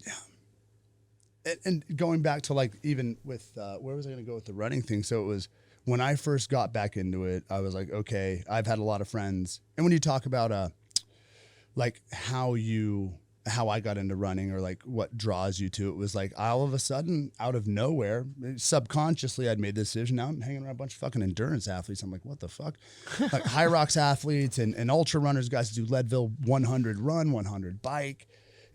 Yeah. And going back to like, even with, where was I going to go with the running thing? So it was when I first got back into it, I was like, okay, I've had a lot of friends. And when you talk about, like how I got into running or like what draws you to it, was like all of a sudden out of nowhere, subconsciously I'd made the decision. Now I'm hanging around a bunch of fucking endurance athletes. I'm like, what the fuck? Like high rocks athletes and ultra runners, guys who do Leadville 100 run, 100 bike,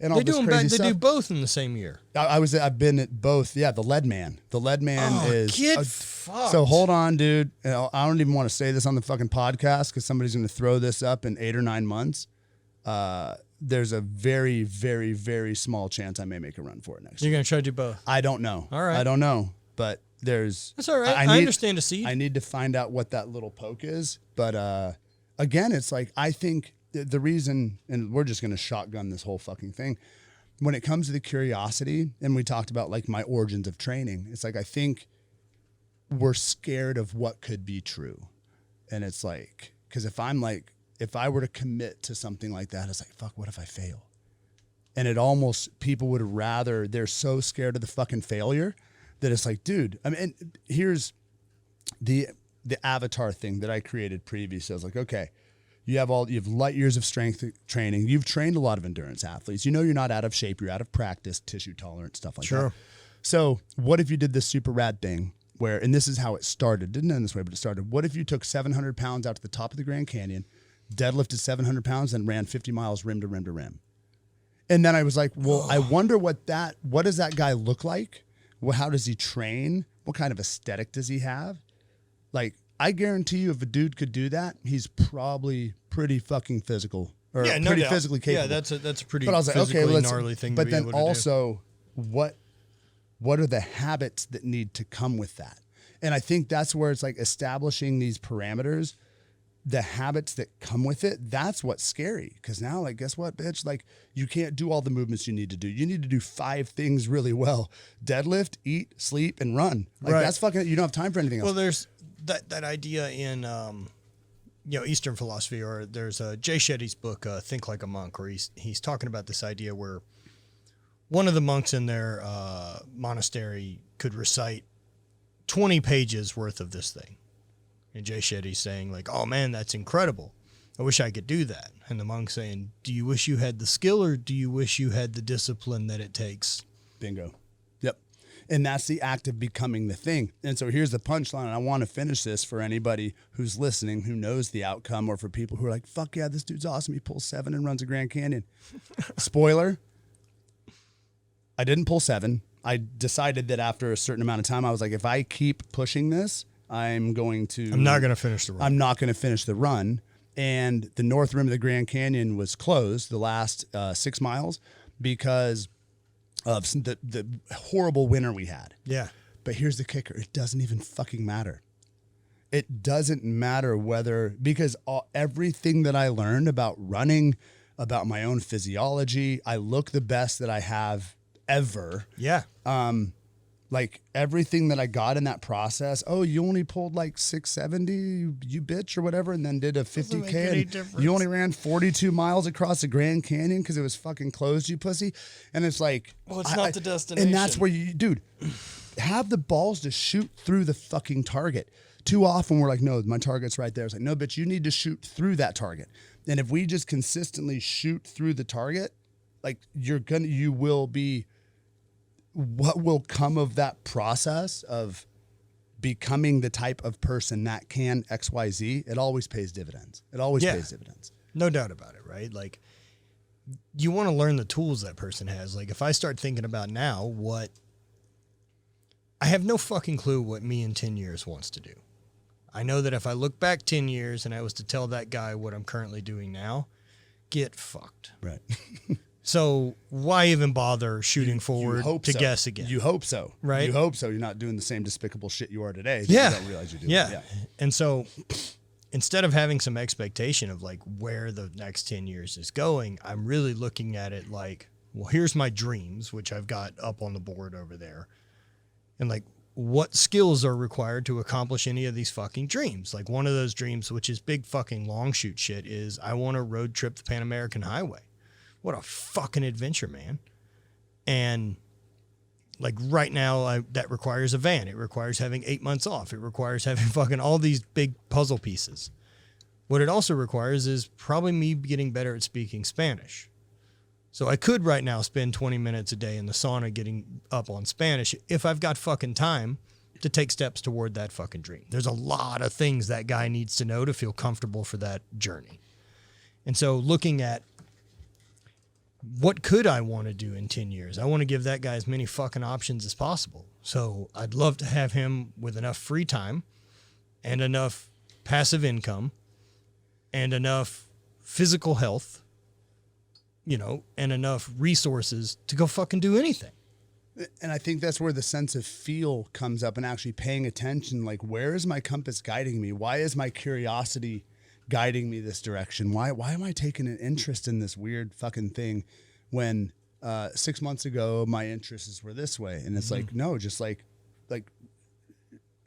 and all this crazy stuff. They do both in the same year. I've been at both. Yeah, the Lead Man. The Lead Man is. Get fucked. So hold on, dude. I don't even want to say this on the fucking podcast because somebody's going to throw this up in 8 or 9 months. There's a very, very, very small chance I may make a run for it next year. You're going to try to do both? I don't know. All right. I don't know. But there's... That's all right. I understand a seed. I need to find out what that little poke is. But again, it's like, I think the reason, and we're just going to shotgun this whole fucking thing, when it comes to the curiosity, and we talked about like my origins of training, it's like I think we're scared of what could be true. And it's like, because if I were to commit to something like that, it's like, fuck, what if I fail? And it almost, people would rather, they're so scared of the fucking failure that it's like, dude, I mean, here's the avatar thing that I created previously. I was like, okay, you have light years of strength training. You've trained a lot of endurance athletes. You know, you're not out of shape. You're out of practice, tissue tolerant, stuff like that. So what if you did this super rad thing where, and this is how it started, didn't end this way, but it started. What if you took 700 pounds out to the top of the Grand Canyon, deadlifted 700 pounds and ran 50 miles rim to rim to rim? And then I was like, well, I wonder what does that guy look like? Well, how does he train? What kind of aesthetic does he have? Like, I guarantee you if a dude could do that, he's probably pretty fucking physical or pretty physically capable. Yeah, that's a pretty but I was like, physically gnarly thing to be able to do. But then also, what are the habits that need to come with that? And I think that's where it's like establishing these parameters the habits that come with it, that's what's scary. Because now, like, guess what, bitch? Like, you can't do all the movements you need to do. You need to do 5 things really well: deadlift, eat, sleep, and run. Like, Right. that's fucking. You don't have time for anything else. Well, there's that idea in Eastern philosophy, or there's Jay Shetty's book, Think Like a Monk, where he's talking about this idea where one of the monks in their monastery could recite 20 pages worth of this thing. And Jay Shetty's saying, like, oh man, that's incredible. I wish I could do that. And the monk's saying, do you wish you had the skill, or do you wish you had the discipline that it takes? Bingo. Yep. And that's the act of becoming the thing. And so here's the punchline. And I want to finish this for anybody who's listening, who knows the outcome, or for people who are like, fuck yeah, this dude's awesome. He pulls 7 and runs a Grand Canyon. Spoiler, I didn't pull 7. I decided that after a certain amount of time, I was like, if I keep pushing this, I'm not going to finish the run. I'm not going to finish the run. And the north rim of the Grand Canyon was closed the last 6 miles because of the horrible winter we had. Yeah. But here's the kicker. It doesn't even fucking matter. It doesn't matter because everything that I learned about running, about my own physiology, I look the best that I have ever. Yeah. Like everything that I got in that process. Oh, you only pulled like 670, you bitch, or whatever, and then did a 50K. And you only ran 42 miles across the Grand Canyon because it was fucking closed, you pussy. And it's like, well, it's not the destination. And that's where dude, have the balls to shoot through the fucking target. Too often we're like, no, my target's right there. It's like, no, bitch, you need to shoot through that target. And if we just consistently shoot through the target, like you will be. What will come of that process of becoming the type of person that can XYZ, it always pays dividends. It always pays dividends. No doubt about it, right? Like, you want to learn the tools that person has. Like, if I start thinking about now I have no fucking clue what me in 10 years wants to do. I know that if I look back 10 years and I was to tell that guy what I'm currently doing now, get fucked. Right. So why even bother shooting forward to guess again? You hope so. Right? You hope so. You're not doing the same despicable shit you are today. Yeah. You don't realize you're doing. Yeah. And so instead of having some expectation of like where the next 10 years is going, I'm really looking at it like, well, here's my dreams, which I've got up on the board over there. And like, what skills are required to accomplish any of these fucking dreams? Like one of those dreams, which is big fucking long shoot shit, is I want to road trip the Pan American Highway. What a fucking adventure, man. And like right now, that requires a van. It requires having 8 months off. It requires having fucking all these big puzzle pieces. What it also requires is probably me getting better at speaking Spanish. So I could right now spend 20 minutes a day in the sauna getting up on Spanish if I've got fucking time to take steps toward that fucking dream. There's a lot of things that guy needs to know to feel comfortable for that journey. And so looking at what could I want to do in 10 years? I want to give that guy as many fucking options as possible. So I'd love to have him with enough free time and enough passive income and enough physical health, and enough resources to go fucking do anything. And I think that's where the sense of feel comes up and actually paying attention. Like, where is my compass guiding me? Why is my curiosity guiding me this direction? Why am I taking an interest in this weird fucking thing when 6 months ago my interests were this way? And it's like, no, just like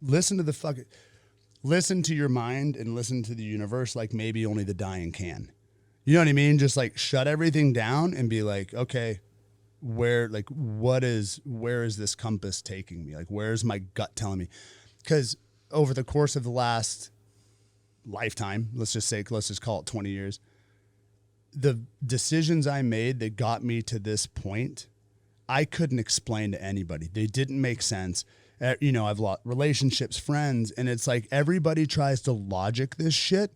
listen to your mind and listen to the universe like maybe only the dying can. You know what I mean? Just like shut everything down and be like, okay, where is this compass taking me? Like, where's my gut telling me? Because over the course of the last lifetime, let's just call it 20 years, the decisions I made that got me to this point, I couldn't explain to anybody. They didn't make sense. I've lost relationships, friends, and it's like everybody tries to logic this shit.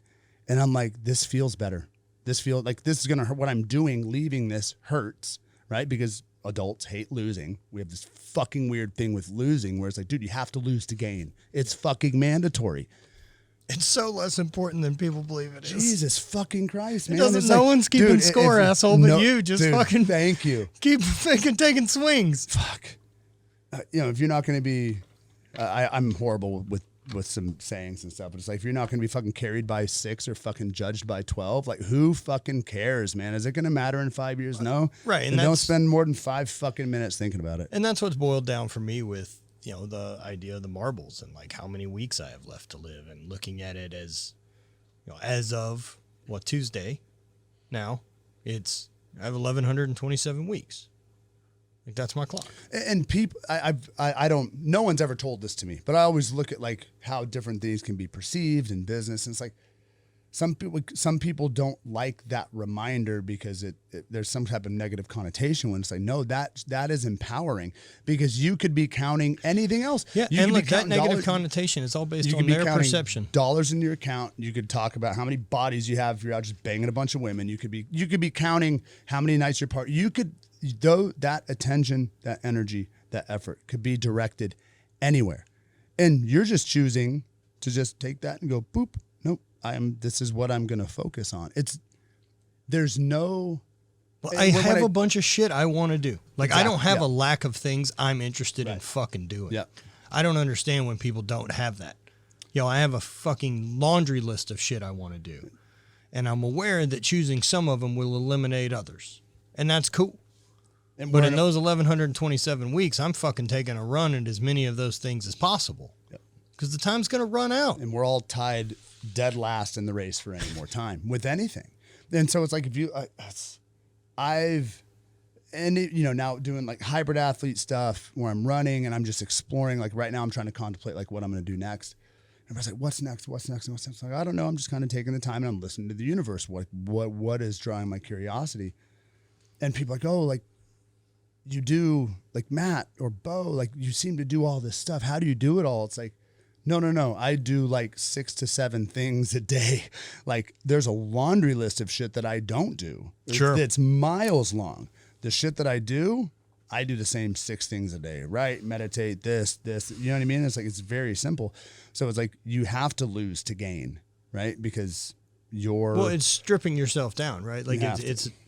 And I'm like, this feels better. This feels like this is going to hurt. What I'm doing, leaving this hurts, right? Because adults hate losing. We have this fucking weird thing with losing where it's like, dude, you have to lose to gain. It's fucking mandatory. It's so less important than people believe it is. Jesus fucking Christ, man. No one's keeping score, asshole, but you. Just fucking thank you. Keep fucking taking swings. Fuck. If you're not going to be, I'm horrible with some sayings and stuff. But it's like, if you're not going to be fucking carried by 6 or fucking judged by 12, like who fucking cares, man? Is it going to matter in 5 years? No. Right. And don't spend more than 5 fucking minutes thinking about it. And that's what's boiled down for me with, you know, the idea of the marbles and like how many weeks I have left to live, and looking at it as, you know, as of Tuesday now, I have 1,127 weeks. Like that's my clock. And people, I don't, no one's ever told this to me, but I always look at like how different things can be perceived in business. And it's like, some people don't like that reminder because there's some type of negative connotation when it's like, no, that is empowering, because you could be counting anything else. Yeah. You and like that negative connotation is all based on their perception. Dollars in your account. You could talk about how many bodies you have if you're out just banging a bunch of women. You could be counting how many nights you're though that attention, that energy, that effort could be directed anywhere. And you're just choosing to just take that and go, boop, nope, this is what I'm going to focus on. There's no... Well, I have a bunch of shit I want to do. Like, exactly, I don't have a lack of things I'm interested in fucking doing. Yeah. I don't understand when people don't have that. You know, I have a fucking laundry list of shit I want to do. And I'm aware that choosing some of them will eliminate others. And that's cool. But in those 1,127 weeks, I'm fucking taking a run at as many of those things as possible. Because the time's going to run out. And we're all tied dead last in the race for any more time with anything. And so it's like, if you, now doing like hybrid athlete stuff where I'm running and I'm just exploring, like right now I'm trying to contemplate like what I'm going to do next. Everybody's like, what's next? What's next? What's next? Like, I don't know. I'm just kind of taking the time and I'm listening to the universe. What is drawing my curiosity? And people are like, oh, like, you do, like Matt or Beau, like you seem to do all this stuff. How do you do it all? It's like, no. I do like 6 to 7 things a day. Like there's a laundry list of shit that I don't do. Sure. It's miles long. The shit that I do the same 6 things a day, right? Meditate, this, you know what I mean? It's like, it's very simple. So it's like, you have to lose to gain, right? Because it's stripping yourself down, right? Like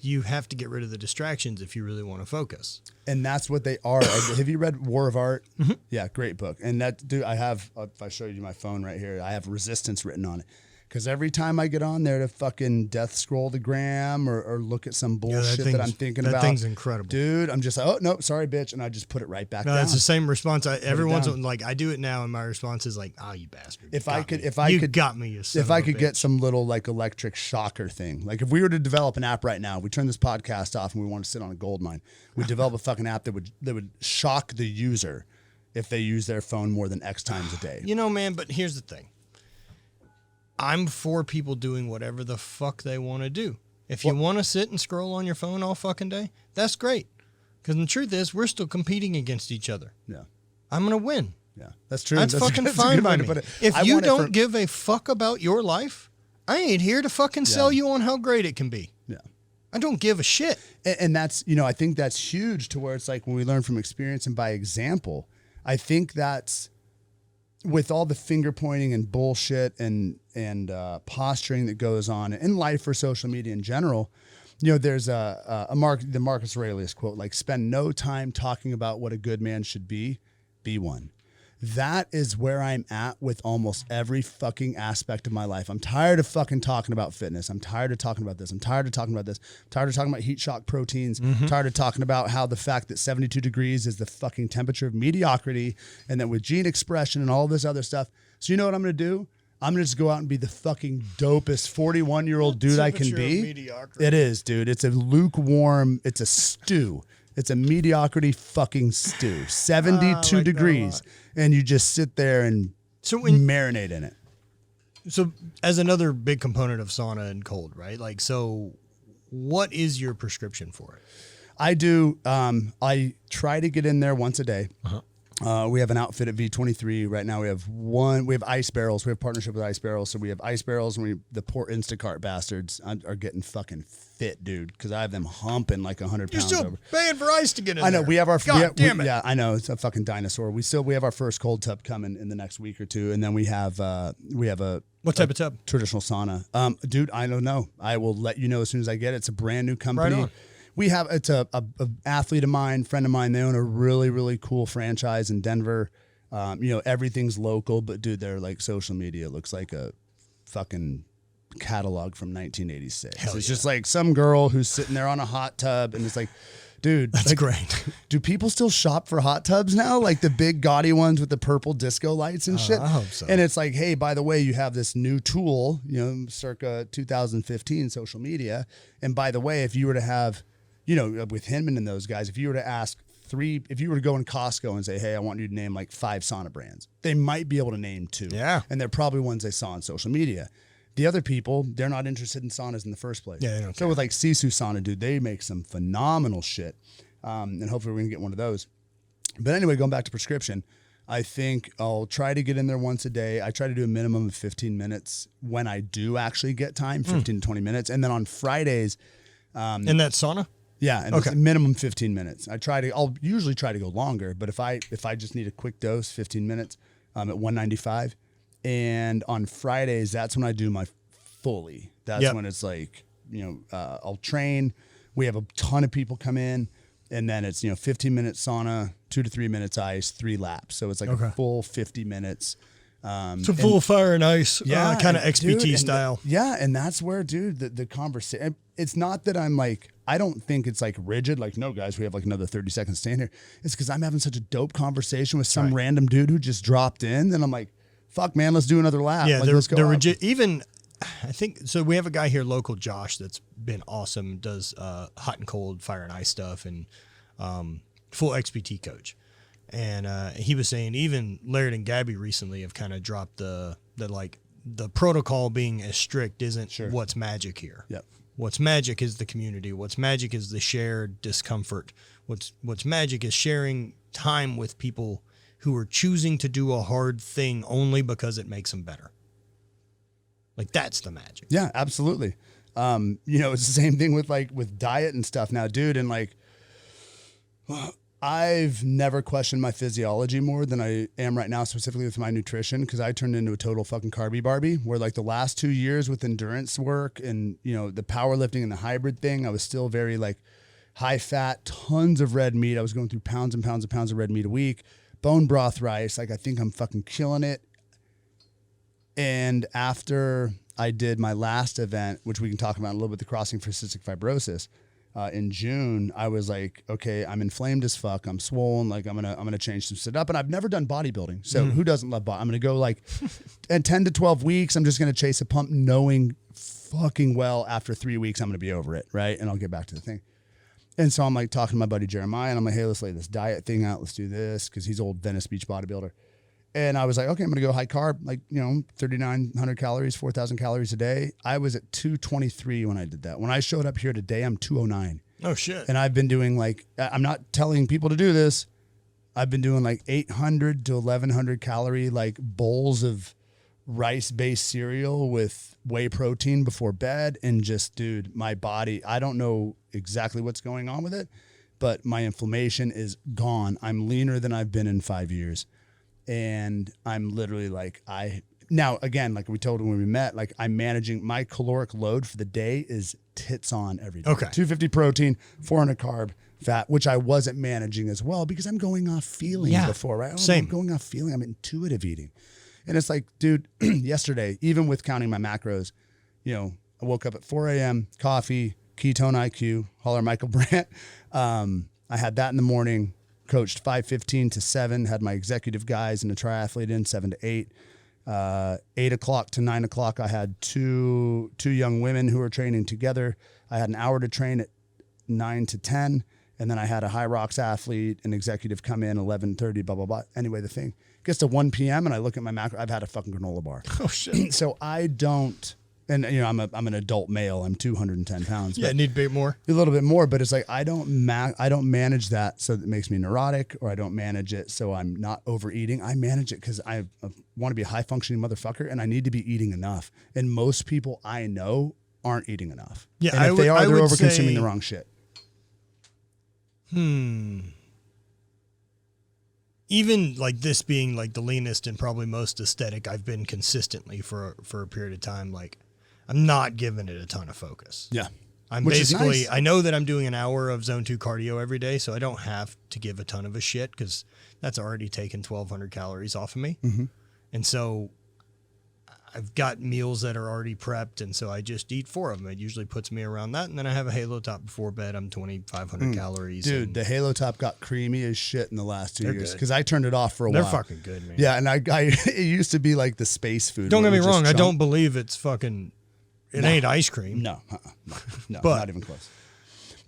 you have to get rid of the distractions if you really want to focus. And that's what they are. Have you read War of Art? Mm-hmm. Yeah, great book. And that, dude, I have, if I show you my phone right here, I have resistance written on it. Because every time I get on there to fucking death scroll the gram or look at some bullshit that I'm thinking about. That thing's incredible. Dude, I'm just like, oh, no, sorry, bitch. And I just put it right back down. That's the same response. Everyone's like, I do it now, and my response is like, oh, you bastard. If I could get some little like electric shocker thing. Like if we were to develop an app right now, we turn this podcast off and we want to sit on a gold mine. We develop a fucking app that would shock the user if they use their phone more than X times a day. You know, man, but here's the thing. I'm for people doing whatever the fuck they want to do. If you want to sit and scroll on your phone all fucking day, that's great. Because the truth is, we're still competing against each other. Yeah. I'm going to win. Yeah, that's true. That's fucking fine by me. If you don't give a fuck about your life, I ain't here to fucking sell you on how great it can be. Yeah. I don't give a shit. And that's, I think that's huge to where it's like when we learn from experience and by example, I think that's, with all the finger pointing and bullshit and posturing that goes on in life or social media in general, there's the Marcus Aurelius quote, like, spend no time talking about what a good man should be one. That is where I'm at with almost every fucking aspect of my life. I'm tired of fucking talking about fitness. I'm tired of talking about this. I'm tired of talking about this. I'm tired of talking about heat shock proteins. I'm tired of talking about how the fact that 72 degrees is the fucking temperature of mediocrity, and that with gene expression and all this other stuff. So you know what I'm going to do? I'm going to just go out and be the fucking dopest 41-year-old dude I can be. Mediocrity. It is, dude. It's a lukewarm, it's a stew. It's a mediocrity fucking stew. 72 degrees. And you just sit there and marinate in it. So as another big component of sauna and cold, right? Like, so what is your prescription for it? I do. I try to get in there once a day. We have an outfit at V23 right now. We have ice barrels. We have partnership with ice barrels. So we have ice barrels, and the poor Instacart bastards are getting fucking fit, dude. Because I have them humping like 100 pounds. You're still paying for ice to get in. I know. There. We have our. Damn it. Yeah, I know. It's a fucking dinosaur. We have our first cold tub coming in the next week or two, and then we have a. What type of tub? Traditional sauna. Dude, I don't know. I will let you know as soon as I get it. It's a brand new company. Right on. It's a athlete of mine, friend of mine. They own a really, really cool franchise in Denver. Everything's local, but dude, their like social media looks like a fucking catalog from 1986. Hell It's yeah. just like some girl who's sitting there on a hot tub, and it's like, dude, That's like, great. do people still shop for hot tubs now? Like the big gaudy ones with the purple disco lights and shit? I hope so. And it's like, hey, by the way, you have this new tool, circa 2015 social media. And by the way, if you were to have, with Hinman and those guys, if you were to ask if you were to go in Costco and say, hey, I want you to name like 5 sauna brands, they might be able to name 2. Yeah. And they're probably ones they saw on social media. The other people, they're not interested in saunas in the first place. Yeah, they don't so care. with like Sisu Sauna, dude, they make some phenomenal shit. And hopefully we're going to get one of those. But anyway, going back to prescription, I think I'll try to get in there once a day. I try to do a minimum of 15 minutes when I do actually get time, 15 to 20 minutes. And then on Fridays. In that sauna? Yeah, and it's minimum 15 minutes. I'll usually try to go longer, but if I just need a quick dose, 15 minutes at 195. And on Fridays, that's when I do my fully. That's when it's like, I'll train. We have a ton of people come in, and then it's 15 minutes sauna, 2 to 3 minutes ice, 3 laps. So it's like a full 50 minutes. It's a full fire and ice, kind of XPT dude, style. And that's where, dude, the conversation. It's not that I'm like, I don't think it's like rigid. Like, no, guys, we have like another 30 seconds to stand here. It's because I'm having such a dope conversation with some random dude who just dropped in, and I'm like, fuck, man, let's do another lap. Yeah, like, let's go they're out. rigid. Even, I think, so we have a guy here, local Josh, that's been awesome, does hot and cold, fire and ice stuff, and full XPT coach. And he was saying even Laird and Gabby recently have kind of dropped the protocol being as strict isn't what's magic here. Yep. What's magic is the community. What's magic is the shared discomfort. What's magic is sharing time with people who are choosing to do a hard thing only because it makes them better. Like, that's the magic. Yeah, absolutely. It's the same thing with diet and stuff now, dude. And like, I've never questioned my physiology more than I am right now, specifically with my nutrition, because I turned into a total fucking carby Barbie, where like the last 2 years with endurance work and, the powerlifting and the hybrid thing, I was still very like high fat, tons of red meat. I was going through pounds and pounds and pounds of red meat a week, bone broth rice. Like, I think I'm fucking killing it. And after I did my last event, which we can talk about a little bit, the Crossing for Cystic Fibrosis, in June, I was like, okay, I'm inflamed as fuck. I'm swollen. Like, I'm gonna change some shit up. And I've never done bodybuilding, so who doesn't love body? I'm gonna go like, in 10 to 12 weeks, I'm just gonna chase a pump, knowing fucking well after 3 weeks I'm gonna be over it, right? And I'll get back to the thing. And so I'm like talking to my buddy Jeremiah, and I'm like, hey, let's lay this diet thing out. Let's do this, because he's old Venice Beach bodybuilder. And I was like, okay, I'm going to go high carb, like, 3,900 calories, 4,000 calories a day. I was at 223 when I did that. When I showed up here today, I'm 209. Oh, shit. And I've been doing like, I'm not telling people to do this. I've been doing like 800 to 1,100 calorie, like bowls of rice-based cereal with whey protein before bed. And just, dude, my body, I don't know exactly what's going on with it, but my inflammation is gone. I'm leaner than I've been in 5 years. And I'm literally like, now again, like we told when we met, like I'm managing my caloric load for the day is tits on every day. Okay. 250 protein, 400 carb, fat, which I wasn't managing as well because I'm going off feeling before, right? Same. I'm going off feeling. I'm intuitive eating. And it's like, dude, yesterday, even with counting my macros, I woke up at 4 a.m., coffee, ketone IQ, holler Michael Brandt. I had that in the morning. Coached 5:15 to 7, had my executive guys and a triathlete in 7 to 8. 8 o'clock to 9 o'clock, I had two young women who were training together. I had an hour to train at 9 to 10. And then I had a High Rocks athlete, an executive come in 11:30, blah, blah, blah. Anyway, the thing gets to 1 p.m. and I look at my macro. I've had a fucking granola bar. Oh, shit. So I don't. And I'm an adult male. I'm 210 pounds. Yeah, need a bit more. A little bit more, but it's like I don't manage that so that it makes me neurotic, or I don't manage it so I'm not overeating. I manage it because I want to be a high functioning motherfucker, and I need to be eating enough. And most people I know aren't eating enough. Yeah, and if they are, they're would over-consuming say, the wrong shit. Even like this being like the leanest and probably most aesthetic I've been consistently for a period of time, like I'm not giving it a ton of focus. Yeah. I'm Which is basically, nice. I know that I'm doing an hour of zone 2 cardio every day, so I don't have to give a ton of a shit because that's already taken 1,200 calories off of me. Mm-hmm. And so I've got meals that are already prepped, and so I just eat 4 of them. It usually puts me around that, and then I have a Halo Top before bed. I'm 2,500 calories. Dude, the Halo Top got creamy as shit in the last 2 years good. because I turned it off for a They're while. fucking good, man. Yeah, and I it used to be like the space food. Don't where get me it would wrong. just I chunk. don't believe it's fucking, it ain't ice cream. No, no, But- not even close.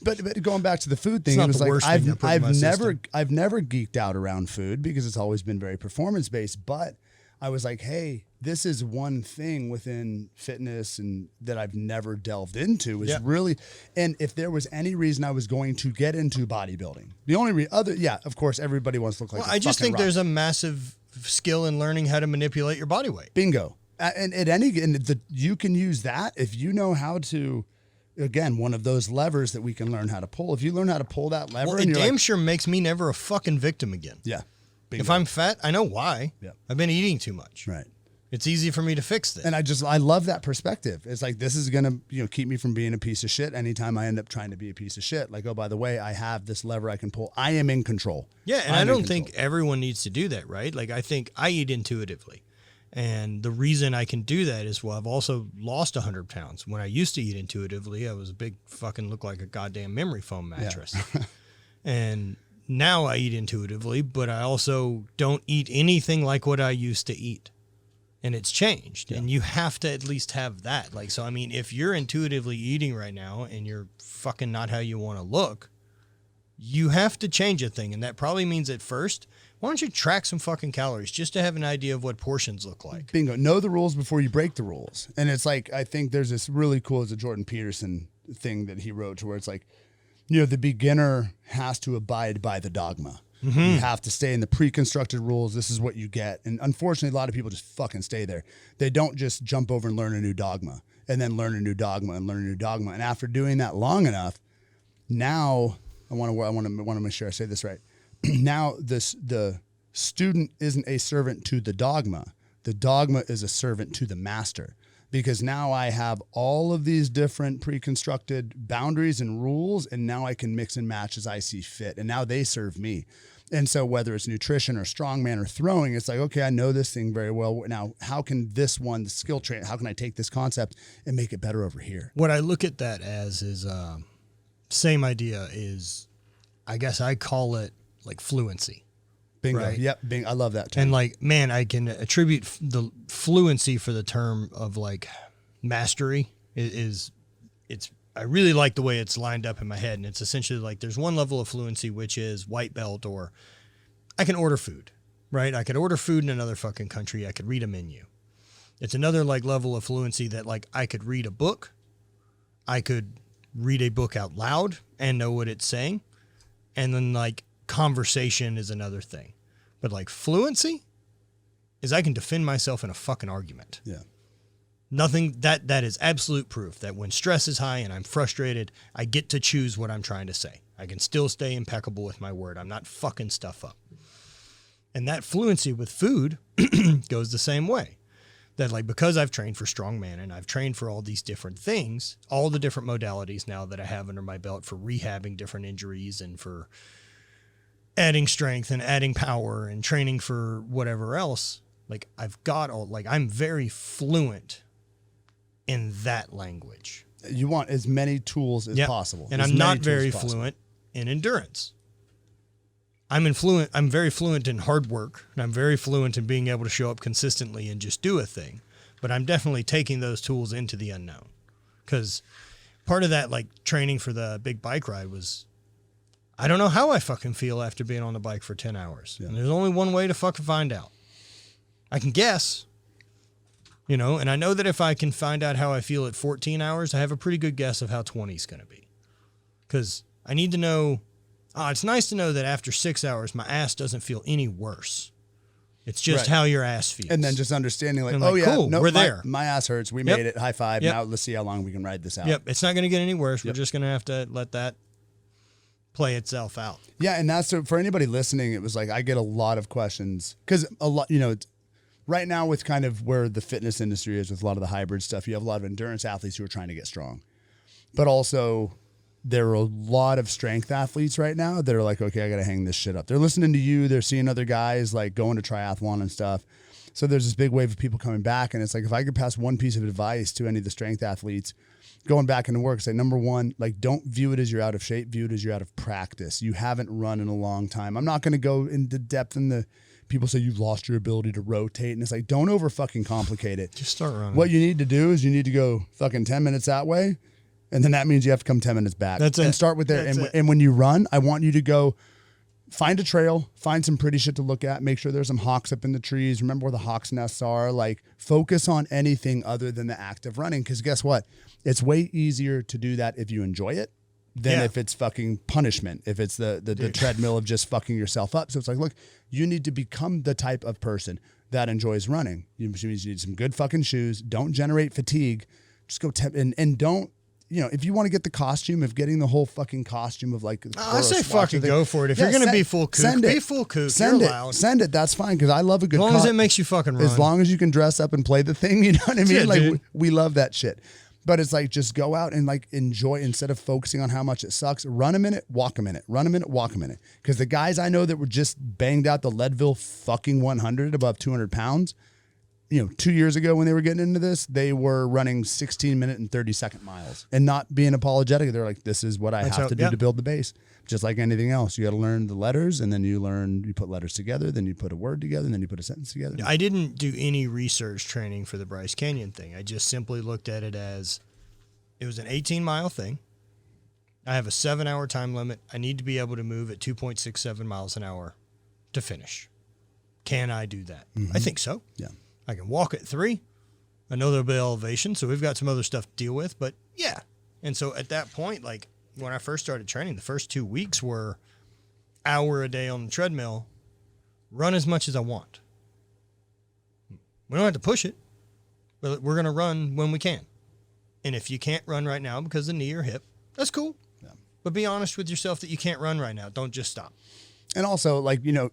But going back to the food thing, It's not it was the like worst thing to put in my system. I've never geeked out around food because it's always been very performance based. But I was like, hey, this is one thing within fitness and that I've never delved into is Yeah. really. And if there was any reason I was going to get into bodybuilding, the only of course, everybody wants to look like. Well, a I just fucking think rock. there's a massive skill in learning how to manipulate your body weight. Bingo. And you can use that if you know how to. Again, one of those levers that we can learn how to pull. If you learn how to pull that lever, Well, and it you're damn like, sure makes me never a fucking victim again. yeah. Bingo. If I'm fat, I know why. Yeah. I've been eating too much. right. It's easy for me to fix this. And I love that perspective. It's like, this is going to, keep me from being a piece of shit anytime I end up trying to be a piece of shit. Like, oh, by the way, I have this lever I can pull. I am in control. Yeah, and I'm I in don't control. think everyone needs to do that, right? Like, I think I eat intuitively. And the reason I can do that is, well, I've also lost 100 pounds. When I used to eat intuitively, I was a big fucking look like a goddamn memory foam mattress. And now I eat intuitively, but I also don't eat anything like what I used to eat. And it's changed. Yeah. And you have to at least have that. Like, so, I mean, if you're intuitively eating right now and you're fucking not how you want to look, you have to change a thing. And that probably means at first, why don't you track some fucking calories just to have an idea of what portions look like? Bingo. Know the rules before you break the rules. And it's like, I think there's this really cool, it's a Jordan Peterson thing that he wrote to where it's like, the beginner has to abide by the dogma. Mm-hmm. You have to stay in the pre-constructed rules. This is what you get. And unfortunately, a lot of people just fucking stay there. They don't just jump over and learn a new dogma and then learn a new dogma and learn a new dogma. And after doing that long enough, now I want to make sure I say this right. Now the student isn't a servant to the dogma. The dogma is a servant to the master. Because now I have all of these different pre-constructed boundaries and rules, and now I can mix and match as I see fit. And now they serve me. And so whether it's nutrition or strongman or throwing, it's like, okay, I know this thing very well. Now, how can this one, the skill train, how can I take this concept and make it better over here? What I look at that as is same idea is, I guess I call it like fluency. Bingo. Right. Yep. I love that term. And like, man, I can attribute the fluency for the term of like mastery is I really like the way it's lined up in my head. And it's essentially like, there's one level of fluency, which is white belt, or I can order food, right? I could order food in another fucking country. I could read a menu. It's another like level of fluency that like I could read a book. I could read a book out loud and know what it's saying. And then like conversation is another thing. But like fluency is I can defend myself in a fucking argument. Yeah. Nothing that is absolute proof that when stress is high and I'm frustrated, I get to choose what I'm trying to say. I can still stay impeccable with my word. I'm not fucking stuff up. And that fluency with food goes the same way. That like, because I've trained for strongman and I've trained for all these different things, all the different modalities now that I have under my belt for rehabbing different injuries and for adding strength and adding power and training for whatever else, like I've got all, like I'm very fluent in that language. You want as many tools as Yep. possible. And As I'm many not tools very as possible. fluent in endurance. I'm very fluent in hard work, and I'm very fluent in being able to show up consistently and just do a thing. But I'm definitely taking those tools into the unknown. Because part of that, like training for the big bike ride was, I don't know how I fucking feel after being on the bike for 10 hours. Yeah. And there's only one way to fucking find out. I can guess, and I know that if I can find out how I feel at 14 hours, I have a pretty good guess of how 20 is going to be. Because I need to know, it's nice to know that after 6 hours, my ass doesn't feel any worse. It's just Right. how your ass feels. And then just understanding like, And oh like, yeah, cool, no, we're my, there. my ass hurts. We Yep. made it. High five. Yep. Now let's see how long we can ride this out. Yep, it's not going to get any worse. Yep. We're just going to have to let that play itself out. Yeah, and that's for anybody listening. It was like I get a lot of questions because a lot, it's, right now with kind of where the fitness industry is with a lot of the hybrid stuff, you have a lot of endurance athletes who are trying to get strong, But also, there are a lot of strength athletes right now that are like, okay, I got to hang this shit up. They're listening to you. They're seeing other guys like going to triathlon and stuff. So there's this big wave of people coming back. And it's like, if I could pass one piece of advice to any of the strength athletes going back into work, say, number one, like, don't view it as you're out of shape. View it as you're out of practice. You haven't run in a long time. I'm not going to go into depth in the people say you've lost your ability to rotate. And it's like, don't over fucking complicate it. Just start running. What you need to do is you need to go fucking 10 minutes that way. And then that means you have to come 10 minutes back. That's it. And start with there. And when you run, I want you to go find a trail, find some pretty shit to look at, make sure there's some hawks up in the trees. Remember where the hawks' nests are. Like, focus on anything other than the act of running. Because guess what? It's way easier to do that if you enjoy it than if it's fucking punishment, if it's the treadmill of just fucking yourself up. So it's like, look, you need to become the type of person that enjoys running. Which means you need some good fucking shoes. Don't generate fatigue. Just go and don't, you know, if you want to get the costume, if getting the whole fucking costume of like, I say fucking go for it. If you're going to be full kook, be full kook. Send you're it. allowed. Send it. That's fine. Cause I love a good, as long as it makes you fucking run. As long as you can dress up and play the thing, you know what I mean? Yeah, like we love that shit. But it's like, just go out and like enjoy, instead of focusing on how much it sucks. Run a minute, walk a minute, run a minute, walk a minute. Because the guys I know that were just banged out the Leadville fucking 100 above 200 pounds, you know, 2 years ago when they were getting into this, they were running 16-minute and 30-second miles and not being apologetic. They're like, this is what I have to do to build the base. Just like anything else, you got to learn the letters, and then you put letters together, then you put a word together, and then you put a sentence together. I didn't do any research training for the Bryce Canyon thing. I just simply looked at it as it was an 18-mile thing. I have a 7-hour time limit. I need to be able to move at 2.67 miles an hour to finish. Can I do that? Mm-hmm. I think so. Yeah. I can walk at 3. I know there'll be elevation, so we've got some other stuff to deal with, but yeah. And so at that point, like when I first started training, the first 2 weeks were hour a day on the treadmill, run as much as I want. We don't have to push it, but we're going to run when we can. And if you can't run right now because of knee or hip, that's cool. Yeah. But be honest with yourself that you can't run right now. Don't just stop. And also, like, you know,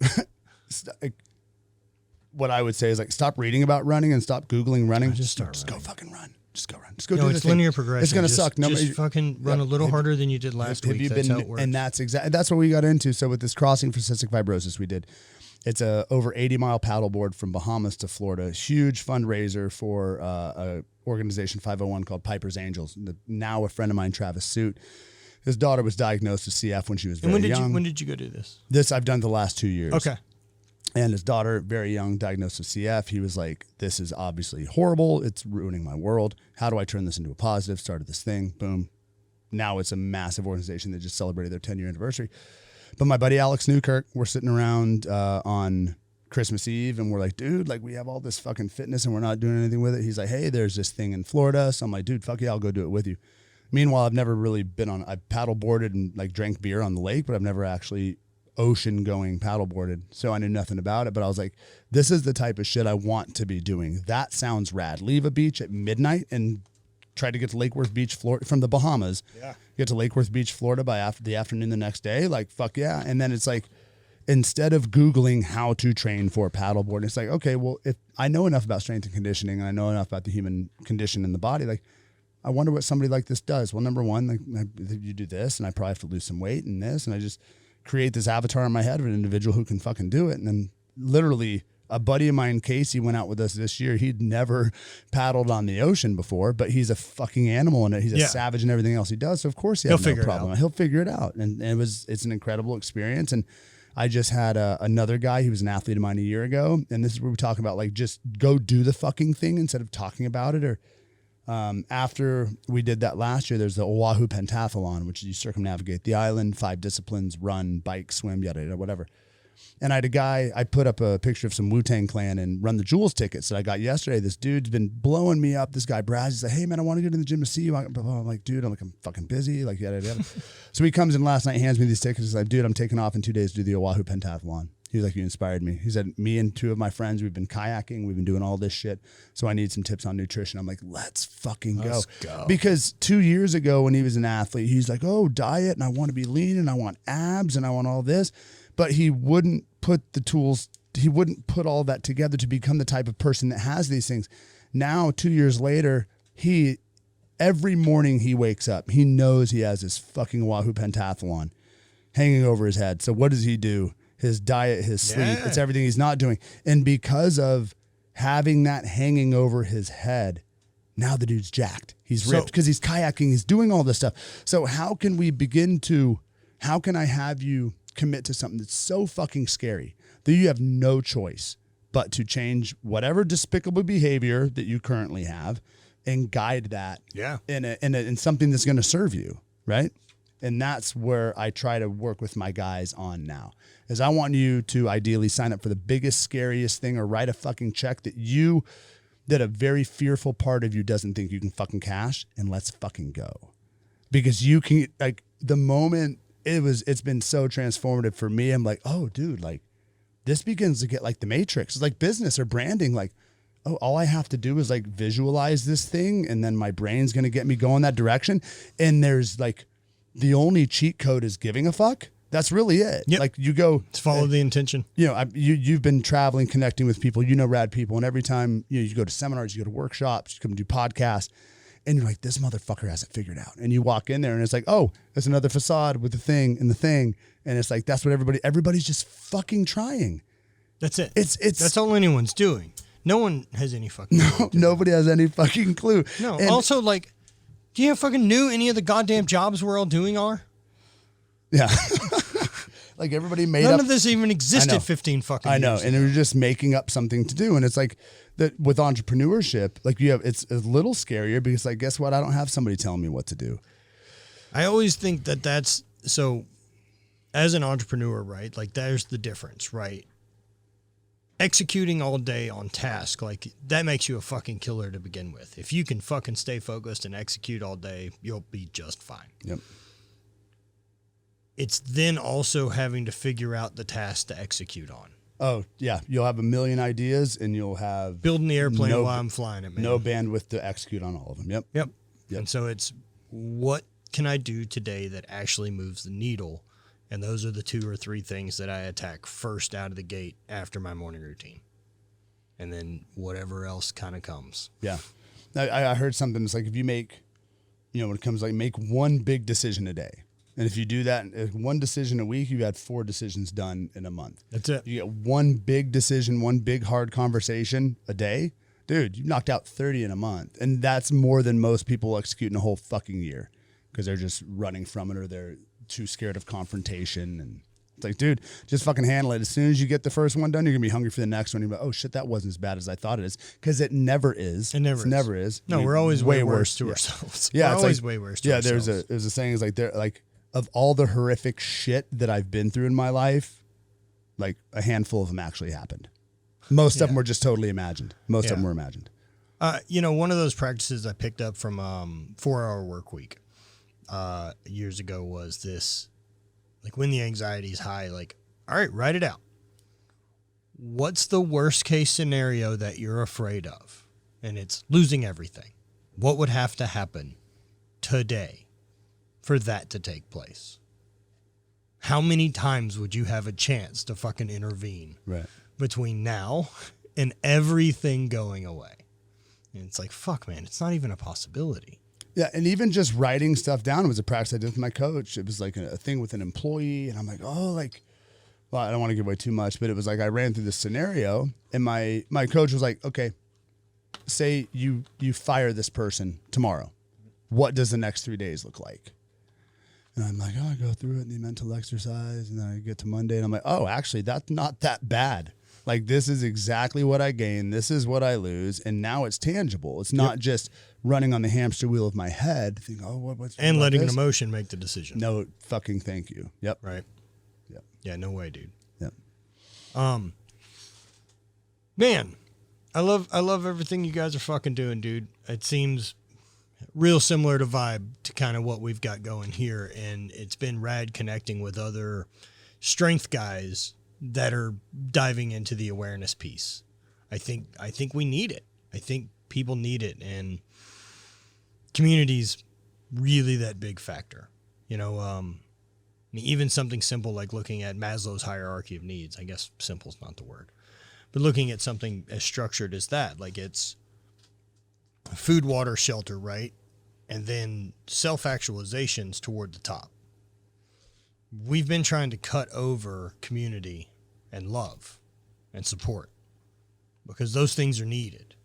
what I would say is like, stop reading about running and stop Googling running. Just go fucking run. Just go run. Just go do it's linear progression. It's going to suck. Just fucking run a little harder than you did last week. That's how it works. And that's what we got into. So with this crossing for cystic fibrosis we did, it's a over 80-mile paddleboard from Bahamas to Florida. Huge fundraiser for a organization 501 called Piper's Angels. Now a friend of mine, Travis Suit, his daughter was diagnosed with CF when she was very young. When did you go do this? This I've done the last 2 years. Okay. And his daughter, very young, diagnosed with CF. He was like, this is obviously horrible. It's ruining my world. How do I turn this into a positive? Started this thing. Boom. Now it's a massive organization that just celebrated their 10-year anniversary. But my buddy Alex Newkirk, we're sitting around on Christmas Eve, and we're like, dude, like, we have all this fucking fitness and we're not doing anything with it. He's like, hey, there's this thing in Florida. So I'm like, dude, fuck yeah, I'll go do it with you. Meanwhile, I've never really I've paddle boarded and like drank beer on the lake, but I've never actually ocean going paddle boarded. So I knew nothing about it, but I was like, this is the type of shit I want to be doing. That sounds rad. Leave a beach at midnight and try to get to Lake Worth Beach, Florida, from the Bahamas. Yeah. Get to Lake Worth Beach, Florida by after the afternoon the next day. Like, fuck yeah. And then it's like, instead of Googling how to train for paddleboard, it's like, okay, well, if I know enough about strength and conditioning and I know enough about the human condition in the body, like, I wonder what somebody like this does. Well, number one, like, you do this, and I probably have to lose some weight and this, and I just create this avatar in my head of an individual who can fucking do it. And then literally a buddy of mine, Casey, went out with us this year. He'd never paddled on the ocean before, but he's a fucking animal in it. He's a savage in everything else he does. So of course he'll no problem. He'll figure it out. And it's an incredible experience. And I just had another guy, he was an athlete of mine a year ago. And this is where we talk about, like, just go do the fucking thing instead of talking about it. Or after we did that last year, there's the Oahu Pentathlon, which is you circumnavigate the island, 5 disciplines, run, bike, swim, yada, yada, whatever. And I had a guy, I put up a picture of some Wu-Tang Clan and run the Jules tickets that I got yesterday. This dude's been blowing me up. This guy, Brad, he's like, hey, man, I want to go to the gym to see you. I'm like, dude, I'm fucking busy. Like, yada, yada. So he comes in last night, hands me these tickets. He's like, dude, I'm taking off in 2 days to do the Oahu Pentathlon. He was like, you inspired me. He said, me and 2 of my friends, we've been kayaking. We've been doing all this shit. So I need some tips on nutrition. I'm like, let's fucking go. Because 2 years ago when he was an athlete, he's like, oh, diet, and I want to be lean, and I want abs, and I want all this. But he wouldn't put the tools, he wouldn't put all that together to become the type of person that has these things. Now, 2 years later, he every morning he wakes up, he knows he has this fucking Wahoo pentathlon hanging over his head. So what does he do? His diet, his sleep, it's everything he's not doing. And because of having that hanging over his head, now the dude's jacked. He's ripped because he's kayaking. He's doing all this stuff. So how can I have you commit to something that's so fucking scary that you have no choice but to change whatever despicable behavior that you currently have and guide that in something that's going to serve you, right? And that's where I try to work with my guys on now, is I want you to ideally sign up for the biggest, scariest thing, or write a fucking check that a very fearful part of you doesn't think you can fucking cash, and let's fucking go. Because you can, like, the moment it's been so transformative for me. I'm like, oh dude, like this begins to get like the Matrix. It's like business or branding. Like, oh, all I have to do is like visualize this thing, and then my brain's going to get me going that direction. And there's like, the only cheat code is giving a fuck. That's really it. Yep. Like you go follow the intention. You know, you've been traveling, connecting with people, rad people. And every time you go to seminars, you go to workshops, you come do podcasts, and you're like, this motherfucker has it figured out. And you walk in there and it's like, oh, there's another facade with the thing and the thing. And it's like, that's what everybody's just fucking trying. That's it. It's that's all anyone's doing. No one has any fucking clue. Nobody has any fucking clue. No. And also, like, do you have fucking knew any of the goddamn jobs we're all doing are? Yeah. Like everybody made None up. of this even existed 15 fucking years and ago. you're just making up something to do. And it's like that with entrepreneurship, like it's a little scarier because like, guess what? I don't have somebody telling me what to do. I always think that's so as an entrepreneur, right? Like there's the difference, right? Executing all day on task, like that makes you a fucking killer to begin with. If you can fucking stay focused and execute all day, you'll be just fine. Yep. It's then also having to figure out the task to execute on. Oh, yeah. You'll have a million ideas and you'll have... Building the airplane while I'm flying it, man. No bandwidth to execute on all of them. Yep. And so it's, what can I do today that actually moves the needle? And those are the 2 or 3 things that I attack first out of the gate after my morning routine. And then whatever else kind of comes. Yeah. I heard something. It's like if you make, when it comes like make one big decision a day. And if you do that, one decision a week, you had 4 decisions done in a month. That's it. You get one big decision, one big hard conversation a day. Dude, you knocked out 30 in a month. And that's more than most people execute in a whole fucking year because they're just running from it or they're too scared of confrontation. And it's like, dude, just fucking handle it. As soon as you get the first one done, you're going to be hungry for the next one. You're like, oh shit, that wasn't as bad as I thought it is. Because it never is. It never is. No, we're always way worse to ourselves. Yeah, we're always way worse to ourselves. Yeah, there's a saying is like, of all the horrific shit that I've been through in my life, like a handful of them actually happened. Most of them were just totally imagined. Most of them were imagined. One of those practices I picked up from 4-Hour Work Week years ago was this, like when the anxiety is high, like, all right, write it out. What's the worst case scenario that you're afraid of? And it's losing everything. What would have to happen today for that to take place? How many times would you have a chance to fucking intervene between now and everything going away? And it's like, fuck, man, it's not even a possibility. Yeah, and even just writing stuff down was a practice I did with my coach. It was like a thing with an employee, and I'm like, well, I don't want to give away too much, but it was like I ran through this scenario, and my coach was like, okay, say you fire this person tomorrow. What does the next 3 days look like? And I'm like, oh, I go through it in the mental exercise, and then I get to Monday, and I'm like, oh, actually, that's not that bad. Like, this is exactly what I gain. This is what I lose, and now it's tangible. It's not just running on the hamster wheel of my head, thinking, oh, what's and letting an emotion make the decision. No, fucking thank you. Yep. Right. Yep. Yeah, no way, dude. Yep. Man, I love everything you guys are fucking doing, dude. It seems real similar to vibe to kind of what we've got going here, and it's been rad connecting with other strength guys that are diving into the awareness piece. I think we need it. I think people need it, and community's really that big factor. Even something simple like looking at Maslow's hierarchy of needs. I guess simple's not the word, but looking at something as structured as that, like it's food, water, shelter, right? and then self-actualizations toward the top. We've been trying to cut over community and love and support because those things are needed.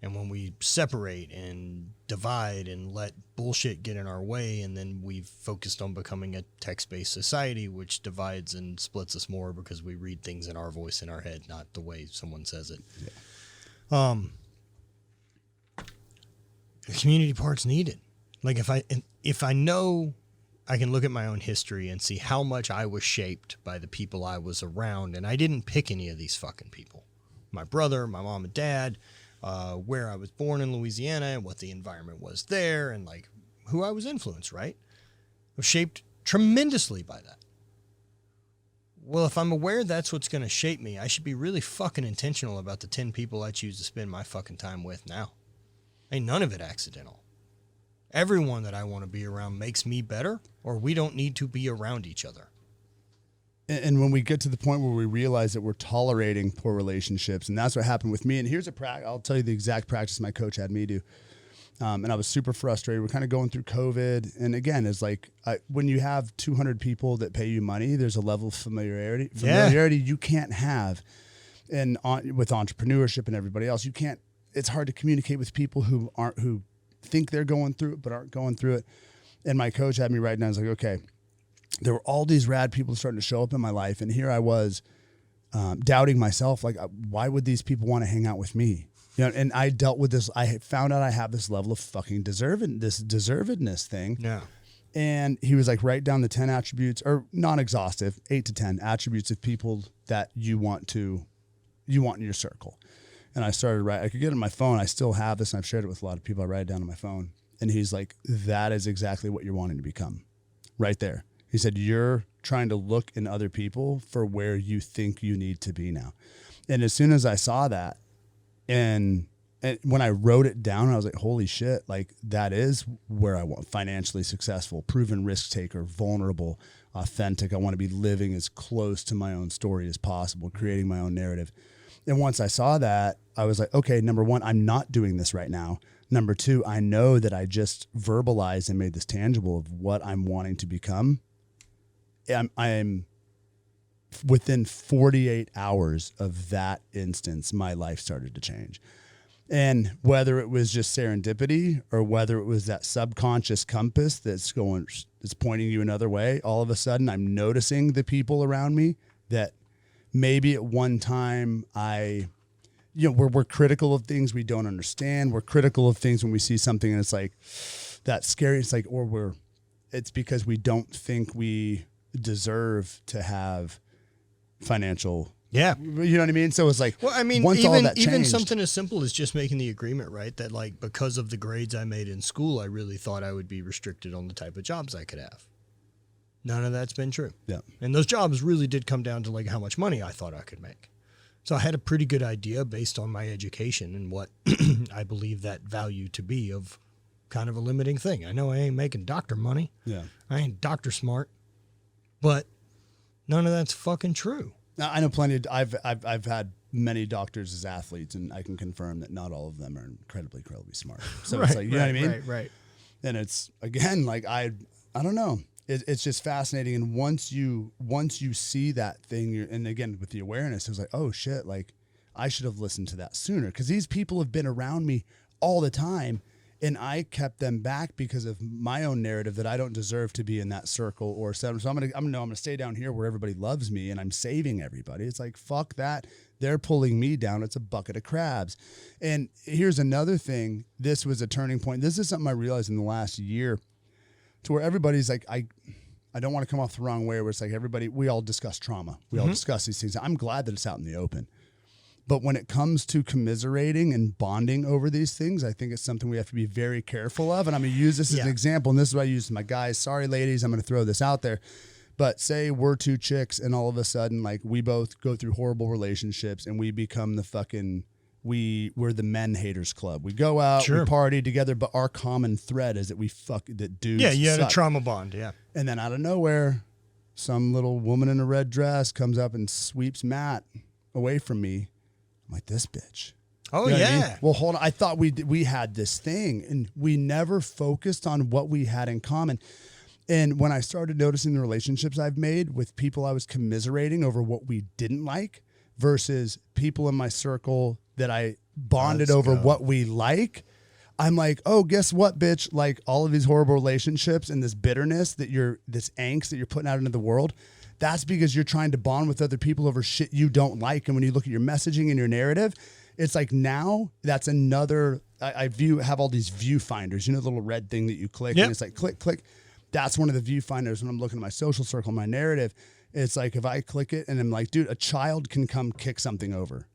And when we separate and divide and let bullshit get in our way, and then we've focused on becoming a text-based society, which divides and splits us more because we read things in our voice in our head, not the way someone says it. Yeah. The community part's needed. Like if I know, I can look at my own history and see how much I was shaped by the people I was around, and I didn't pick any of these fucking people. My brother, my mom and dad, where I was born in Louisiana and what the environment was there, and like who I was influenced, right? I was shaped tremendously by that. Well, if I'm aware that's what's going to shape me, I should be really fucking intentional about the 10 people I choose to spend my fucking time with now. Ain't none of it accidental. Everyone that I want to be around makes me better, or we don't need to be around each other. And when we get to the point where we realize that we're tolerating poor relationships, and that's what happened with me. And here's I'll tell you the exact practice my coach had me do. And I was super frustrated. We're kind of going through COVID. And again, it's like when you have 200 people that pay you money, there's a level of familiarity you can't have. And with entrepreneurship and everybody else, it's hard to communicate with people who think they're going through it, but aren't going through it. And my coach had me write down, I was like, okay, there were all these rad people starting to show up in my life. And here I was doubting myself. Like, why would these people want to hang out with me? You know, and I dealt with this. I found out I have this level of fucking deservedness thing. Yeah. And he was like, write down the 10 attributes, or non-exhaustive, 8 to 10 attributes of people that you want in your circle. And I started writing. I could get it on my phone. I still have this, and I've shared it with a lot of people. I write it down on my phone. And he's like, that is exactly what you're wanting to become. Right there. He said, you're trying to look in other people for where you think you need to be now. And as soon as I saw that, and when I wrote it down, I was like, holy shit, like that is where I want. Financially successful, proven risk taker, vulnerable, authentic. I want to be living as close to my own story as possible, creating my own narrative. And once I saw that, I was like, okay, number one, I'm not doing this right now. Number two, I know that I just verbalized and made this tangible of what I'm wanting to become. I'm within 48 hours of that instance, my life started to change. And whether it was just serendipity or whether it was that subconscious compass that's pointing you another way, all of a sudden I'm noticing the people around me that maybe at one time we're critical of things we don't understand. We're critical of things when we see something and it's like that's scary. It's like, it's because we don't think we deserve to have financial. Yeah. You know what I mean? So it's like, well, I mean, once all that even changed, something as simple as just making the agreement, right? That like, because of the grades I made in school, I really thought I would be restricted on the type of jobs I could have. None of that's been true. Yeah. And those jobs really did come down to like how much money I thought I could make. So I had a pretty good idea based on my education and what I believe that value to be of kind of a limiting thing. I know I ain't making doctor money. Yeah. I ain't doctor smart, but none of that's fucking true. Now, I know plenty of, I've had many doctors as athletes, and I can confirm that not all of them are incredibly smart. So it's like, you know what I mean? Right. And it's, again, like, I don't know. It's just fascinating. And once you see that thing, and again, with the awareness, it was like, oh shit, like I should have listened to that sooner. Cause these people have been around me all the time. And I kept them back because of my own narrative that I don't deserve to be in that circle or settle. So I'm gonna stay down here where everybody loves me and I'm saving everybody. It's like, fuck that. They're pulling me down. It's a bucket of crabs. And here's another thing. This was a turning point. This is something I realized in the last year, to where everybody's like, I don't want to come off the wrong way, where it's like we all discuss trauma. We all discuss these things. I'm glad that it's out in the open. But when it comes to commiserating and bonding over these things, I think it's something we have to be very careful of. And I'm going to use this as an example. And this is what I use with my guys. Sorry, ladies, I'm going to throw this out there. But say we're two chicks and all of a sudden, like, we both go through horrible relationships and we become we're the men haters club. We go out, we party together, but our common thread is that that dudes Yeah, you had suck. a trauma bond, yeah. And then out of nowhere, some little woman in a red dress comes up and sweeps Matt away from me. I'm like, this bitch. Oh, You know what I yeah. mean? Well, hold on. I thought we had this thing, and we never focused on what we had in common. And when I started noticing the relationships I've made with people I was commiserating over what we didn't like versus people in my circle that I bonded over what we like, I'm like, oh, guess what, bitch? Like all of these horrible relationships and this bitterness this angst that you're putting out into the world, that's because you're trying to bond with other people over shit you don't like. And when you look at your messaging and your narrative, it's like now that's another, I have all these viewfinders, you know, the little red thing that you click and it's like click, click. That's one of the viewfinders when I'm looking at my social circle, my narrative. It's like if I click it and I'm like, dude, a child can come kick something over.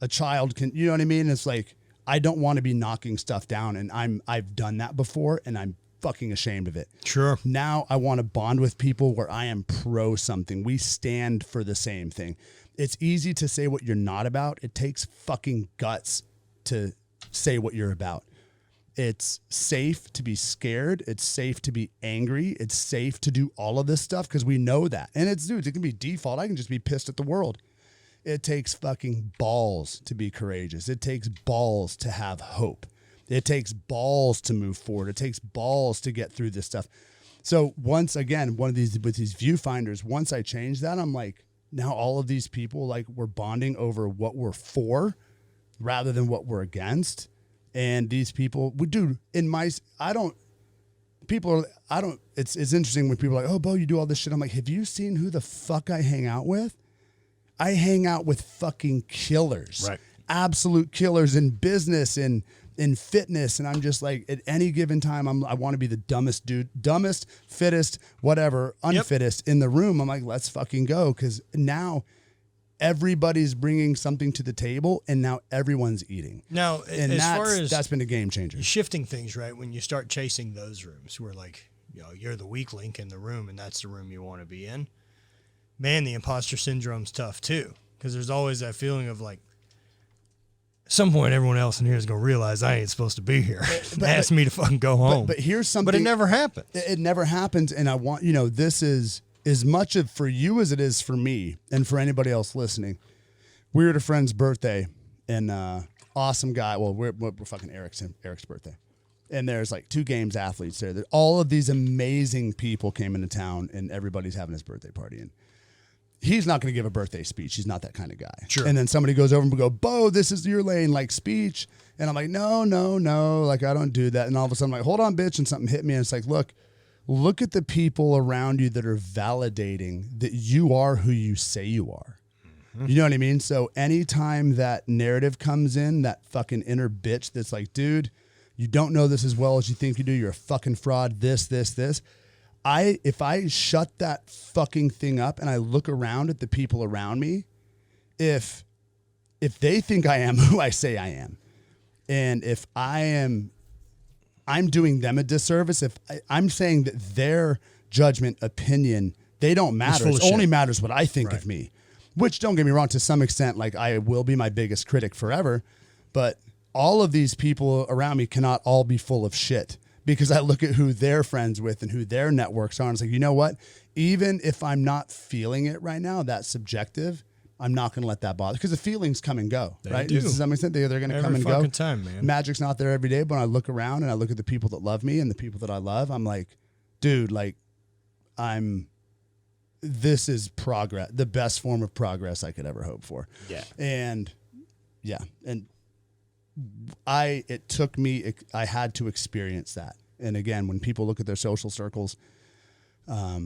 A child can, you know what I mean? It's like, I don't want to be knocking stuff down, and I've done that before, and I'm fucking ashamed of it. Sure. Now I want to bond with people where I am pro something. We stand for the same thing. It's easy to say what you're not about. It takes fucking guts to say what you're about. It's safe to be scared. It's safe to be angry. It's safe to do all of this stuff because we know that. And it's, dude, it can be default. I can just be pissed at the world. It takes fucking balls to be courageous. It takes balls to have hope. It takes balls to move forward. It takes balls to get through this stuff. So once again, with these viewfinders, once I changed that, I'm like, now all of these people, like, we're bonding over what we're for rather than what we're against. And these people, dude, it's interesting when people are like, oh, Beau, you do all this shit. I'm like, have you seen who the fuck I hang out with? I hang out with fucking killers, right? Absolute killers in business and in fitness. And I'm just like, at any given time, I want to be the dumbest dude, dumbest, fittest, whatever, unfittest in the room. I'm like, let's fucking go. Cause now everybody's bringing something to the table and now everyone's eating. Now, and as far as that's been a game changer. Shifting things, right? When you start chasing those rooms where like, you know, you're the weak link in the room and that's the room you want to be in. Man, the imposter syndrome's tough too, because there's always that feeling of like, at some point everyone else in here is going to realize I ain't supposed to be here. Ask me to fucking go home. But here's something. But it never happens. It never happens. And I want, you know, this is as much of for you as it is for me and for anybody else listening. We were at a friend's birthday and awesome guy. Well, we're fucking Eric's birthday. And there's like 2 games athletes there. All of these amazing people came into town and everybody's having his birthday party. And he's not going to give a birthday speech. He's not that kind of guy. Sure. And then somebody goes over and will go, Beau, this is your lane, like speech. And I'm like, no. Like, I don't do that. And all of a sudden I'm like, hold on, bitch. And something hit me. And it's like, look at the people around you that are validating that you are who you say you are. Mm-hmm. You know what I mean? So anytime that narrative comes in, that fucking inner bitch that's like, dude, you don't know this as well as you think you do. You're a fucking fraud. This. If I shut that fucking thing up and I look around at the people around me, if they think I am who I say I am, and if I'm doing them a disservice, if I'm saying that their judgment, opinion, they don't matter. It only matters what I think of me, which, don't get me wrong, to some extent, like, I will be my biggest critic forever, but all of these people around me cannot all be full of shit. Because I look at who they're friends with and who their networks are. And it's like, you know what? Even if I'm not feeling it right now, that's subjective. I'm not going to let that bother. Because the feelings come and go, right? To some extent, they're going to come and go. Every fucking time, man. Magic's not there every day. But when I look around and I look at the people that love me and the people that I love, I'm like, dude, like, this is progress, the best form of progress I could ever hope for. Yeah. And I had to experience that. And again, when people look at their social circles, I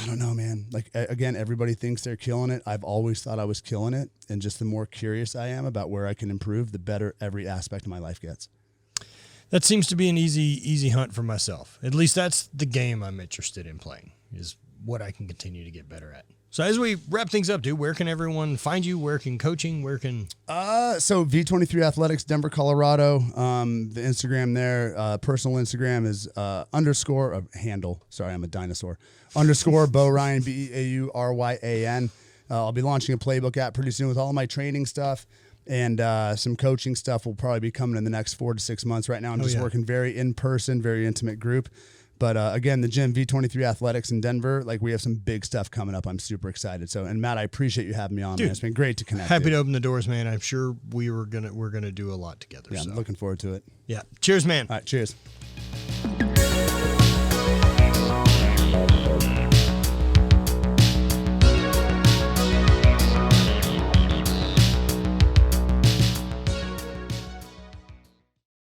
don't know, man. Like, again, everybody thinks they're killing it. I've always thought I was killing it. And just the more curious I am about where I can improve, the better every aspect of my life gets. That seems to be an easy hunt for myself. At least that's the game I'm interested in playing, is what I can continue to get better at. So as we wrap things up, dude, where can everyone find you? Where can coaching? Where can... So V23 Athletics, Denver, Colorado. The Instagram there, personal Instagram is handle. Sorry, I'm a dinosaur. _ Beau Ryan, BEAURYAN. I'll be launching a playbook app pretty soon with all of my training stuff. And some coaching stuff will probably be coming in the next 4 to 6 months. Right now, I'm just working very in-person, very intimate group. But again, the gym, V23 Athletics in Denver, like we have some big stuff coming up. I'm super excited. So, and Matt, I appreciate you having me on, man. It's been great to connect. Happy to open the doors, man. I'm sure we're gonna do a lot together. Yeah, so. I'm looking forward to it. Yeah. Cheers, man. All right, cheers.